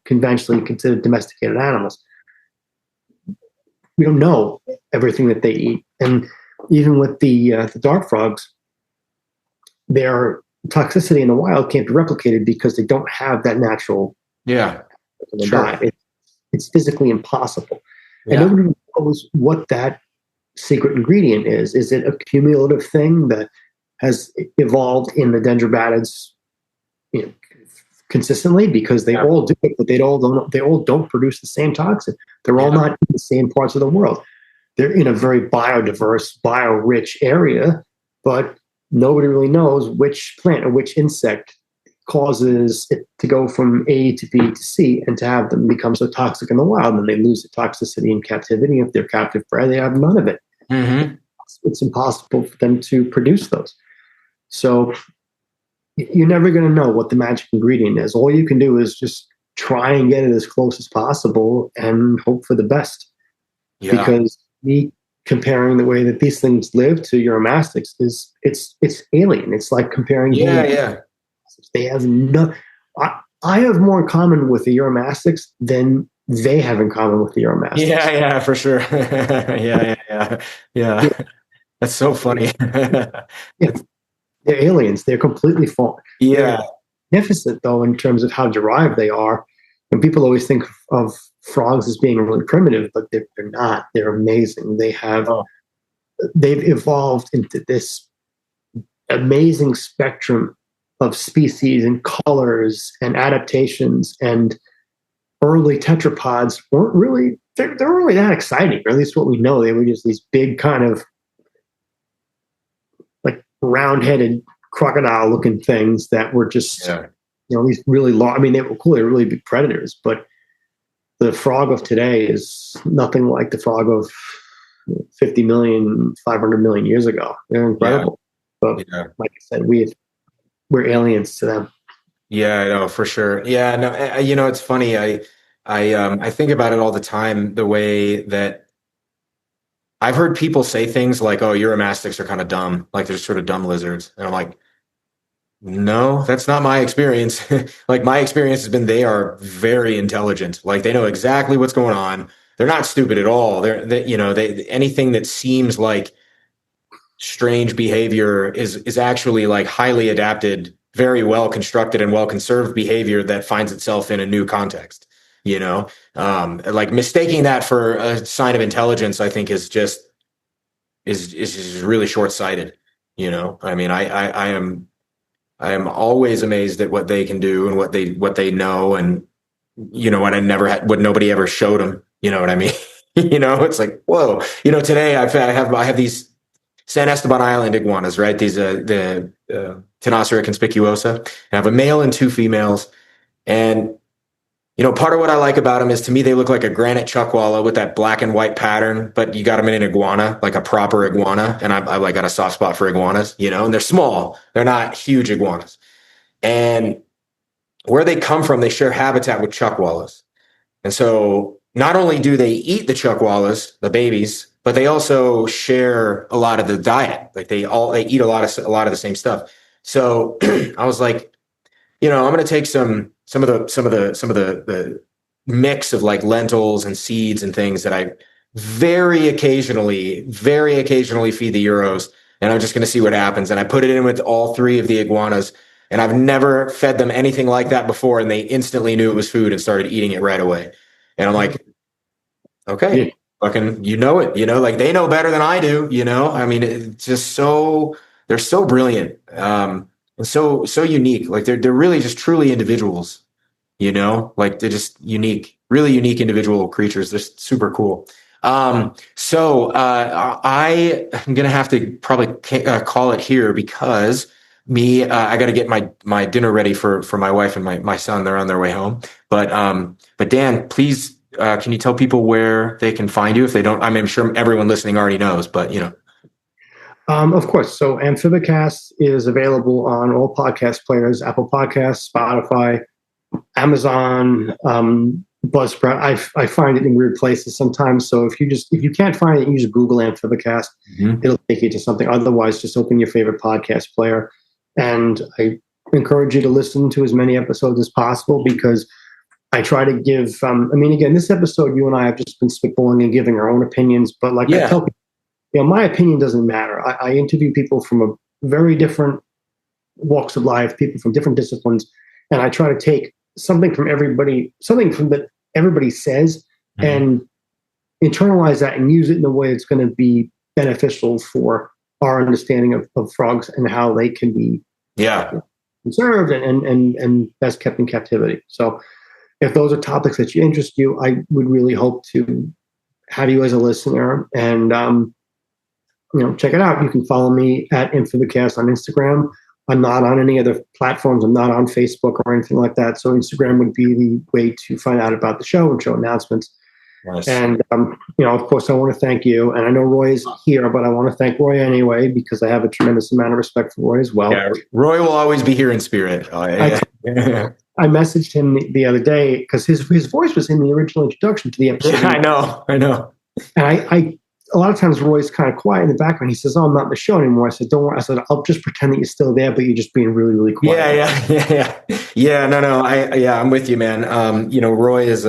conventionally considered domesticated animals. We don't know everything that they eat. And even with the dart frogs, their toxicity in the wild can't be replicated because they don't have that natural diet. It's physically impossible. And nobody knows what that secret ingredient is. Is it a cumulative thing that has evolved in the Dendrobatids consistently because they all do it, but they all don't produce the same toxin. They're all not in the same parts of the world. They're in a very biodiverse, bio-rich area, but nobody really knows which plant or which insect causes it to go from A to B to C and to have them become so toxic in the wild, and they lose the toxicity in captivity. If they're captive bred, they have none of it. It's impossible for them to produce those. So you're never going to know what the magic ingredient is. All you can do is just try and get it as close as possible and hope for the best. Because me comparing the way that these things live to Uromastics it's alien. It's like comparing they have no. I have more in common with the Uromastics than they have in common with the Uromastics. Yeah, for sure. Yeah. That's so funny. They're aliens. They're completely foreign. Yeah. They're magnificent, though, in terms of how derived they are. And people always think of frogs as being really primitive, but they're not. They're amazing. They've evolved into this amazing spectrum of species and colors and adaptations, and early tetrapods weren't really they're really that exciting, or at least what we know. They were just these big kind of like round-headed crocodile looking things that were just these really long. I mean, they were cool. They were really big predators, but the frog of today is nothing like the frog of 50 million, 500 million years ago. They're incredible. But like I said, we're aliens to them. Yeah, I know, for sure. Yeah, no, it's funny. I think about it all the time, the way that I've heard people say things like, "Oh, Uromastics are kind of dumb, like they're sort of dumb lizards," and I'm like, no, that's not my experience. Like, my experience has been they are very intelligent. Like, they know exactly what's going on. They're not stupid at all. They anything that seems like strange behavior is actually like highly adapted, very well constructed and well conserved behavior that finds itself in a new context. Like mistaking that for a sign of intelligence, I think is just really short sighted. I mean, I am always amazed at what they can do and what they know, and what nobody ever showed them. You know what I mean? It's like, whoa. Today I have these San Esteban Island iguanas, right? These the Tenasseria conspicuosa. I have a male and two females, and part of what I like about them is, to me, they look like a granite chuckwalla with that black and white pattern, but you got them in an iguana, like a proper iguana. And I like got a soft spot for iguanas, and they're small. They're not huge iguanas. And where they come from, they share habitat with chuckwallas. And so not only do they eat the chuckwallas, the babies, but they also share a lot of the diet. Like they eat a lot of the same stuff. So I was like, I'm going to take some of the mix of like lentils and seeds and things that I very occasionally feed the Euros, and I'm just going to see what happens. And I put it in with all three of the iguanas, and I've never fed them anything like that before, and they instantly knew it was food and started eating it right away. And I'm like, okay, fucking, it, like they know better than I do. I mean, it's just they're so brilliant. And so unique. Like they're really just truly individuals, like they're just really unique individual creatures. They're super cool. So I am going to have to probably call it here, because I got to get my dinner ready for my wife and my son. They're on their way home. But Dan, please can you tell people where they can find you if they don't? I mean, I'm sure everyone listening already knows, but Of course. So Amphibicast is available on all podcast players: Apple Podcasts, Spotify, Amazon, Buzzsprout. I find it in weird places sometimes. So if you can't find it, you just Google Amphibicast. It'll take you to something. Otherwise, just open your favorite podcast player. And I encourage you to listen to as many episodes as possible, because I try to give. Again, this episode, you and I have just been spitballing and giving our own opinions. But I tell people, my opinion doesn't matter. I interview people from a very different walks of life, people from different disciplines, and I try to take something from everybody that everybody says, and internalize that and use it in a way that's going to be beneficial for our understanding of frogs and how they can be conserved and best kept in captivity. So if those are topics that interest you, I would really hope to have you as a listener, and check it out. You can follow me at Amphibicast on Instagram. I'm not on any other platforms. I'm not on Facebook or anything like that. So Instagram would be the way to find out about the show and show announcements. Nice. And, of course, I want to thank you. And I know Roy is here, but I want to thank Roy anyway, because I have a tremendous amount of respect for Roy as well. Yeah, Roy will always be here in spirit. I messaged him the other day because his voice was in the original introduction to the episode. Yeah, I know. And I a lot of times Roy's kind of quiet in the background. He says, "Oh, I'm not in the show anymore." I said, "Don't worry." I said, "I'll just pretend that you're still there, but you're just being really, really quiet." Yeah. No. I'm with you, man. Roy is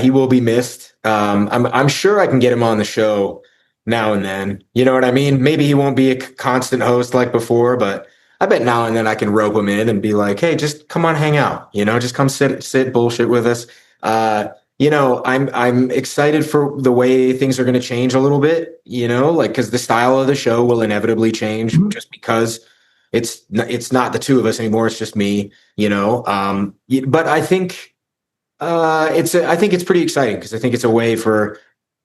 he will be missed. I'm sure I can get him on the show now and then. You know what I mean? Maybe he won't be a constant host like before, but I bet now and then I can rope him in and be like, "Hey, just come on, hang out. Just come sit bullshit with us." I'm excited for the way things are going to change a little bit, because the style of the show will inevitably change just because it's not the two of us anymore. It's just me, but I think it's pretty exciting, because I think it's a way for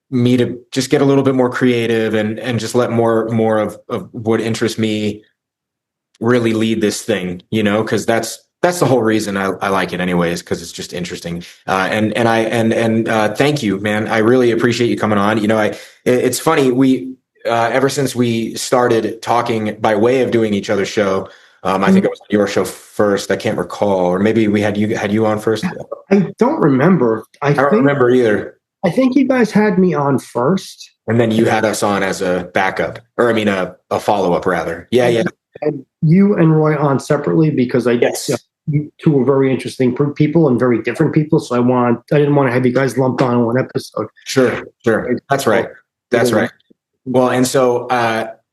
me to just get a little bit more creative and just let more of what interests me really lead this thing, because that's the whole reason I like it anyways, because it's just interesting. And thank you, man. I really appreciate you coming on. It's funny. We, ever since we started talking by way of doing each other's show, I think it was your show first. I can't recall, or maybe we had you on first. I don't remember. I don't remember either. I think you guys had me on first, and then you had us on as a backup, or a follow-up rather. Yeah. And you and Roy on separately, because you two were very interesting people and very different people. So I didn't want to have you guys lumped on one episode. Sure. That's right. Well, and so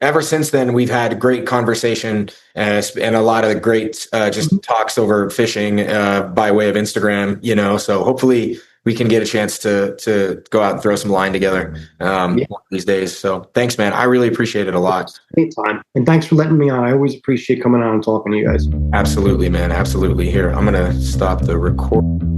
ever since then, we've had great conversation and a lot of great just talks over fishing by way of Instagram. So hopefully we can get a chance to go out and throw some line together one of these days. So thanks, man. I really appreciate it a lot. Anytime. And thanks for letting me on. I always appreciate coming on and talking to you guys. Absolutely, man. Absolutely. Here, I'm going to stop the record.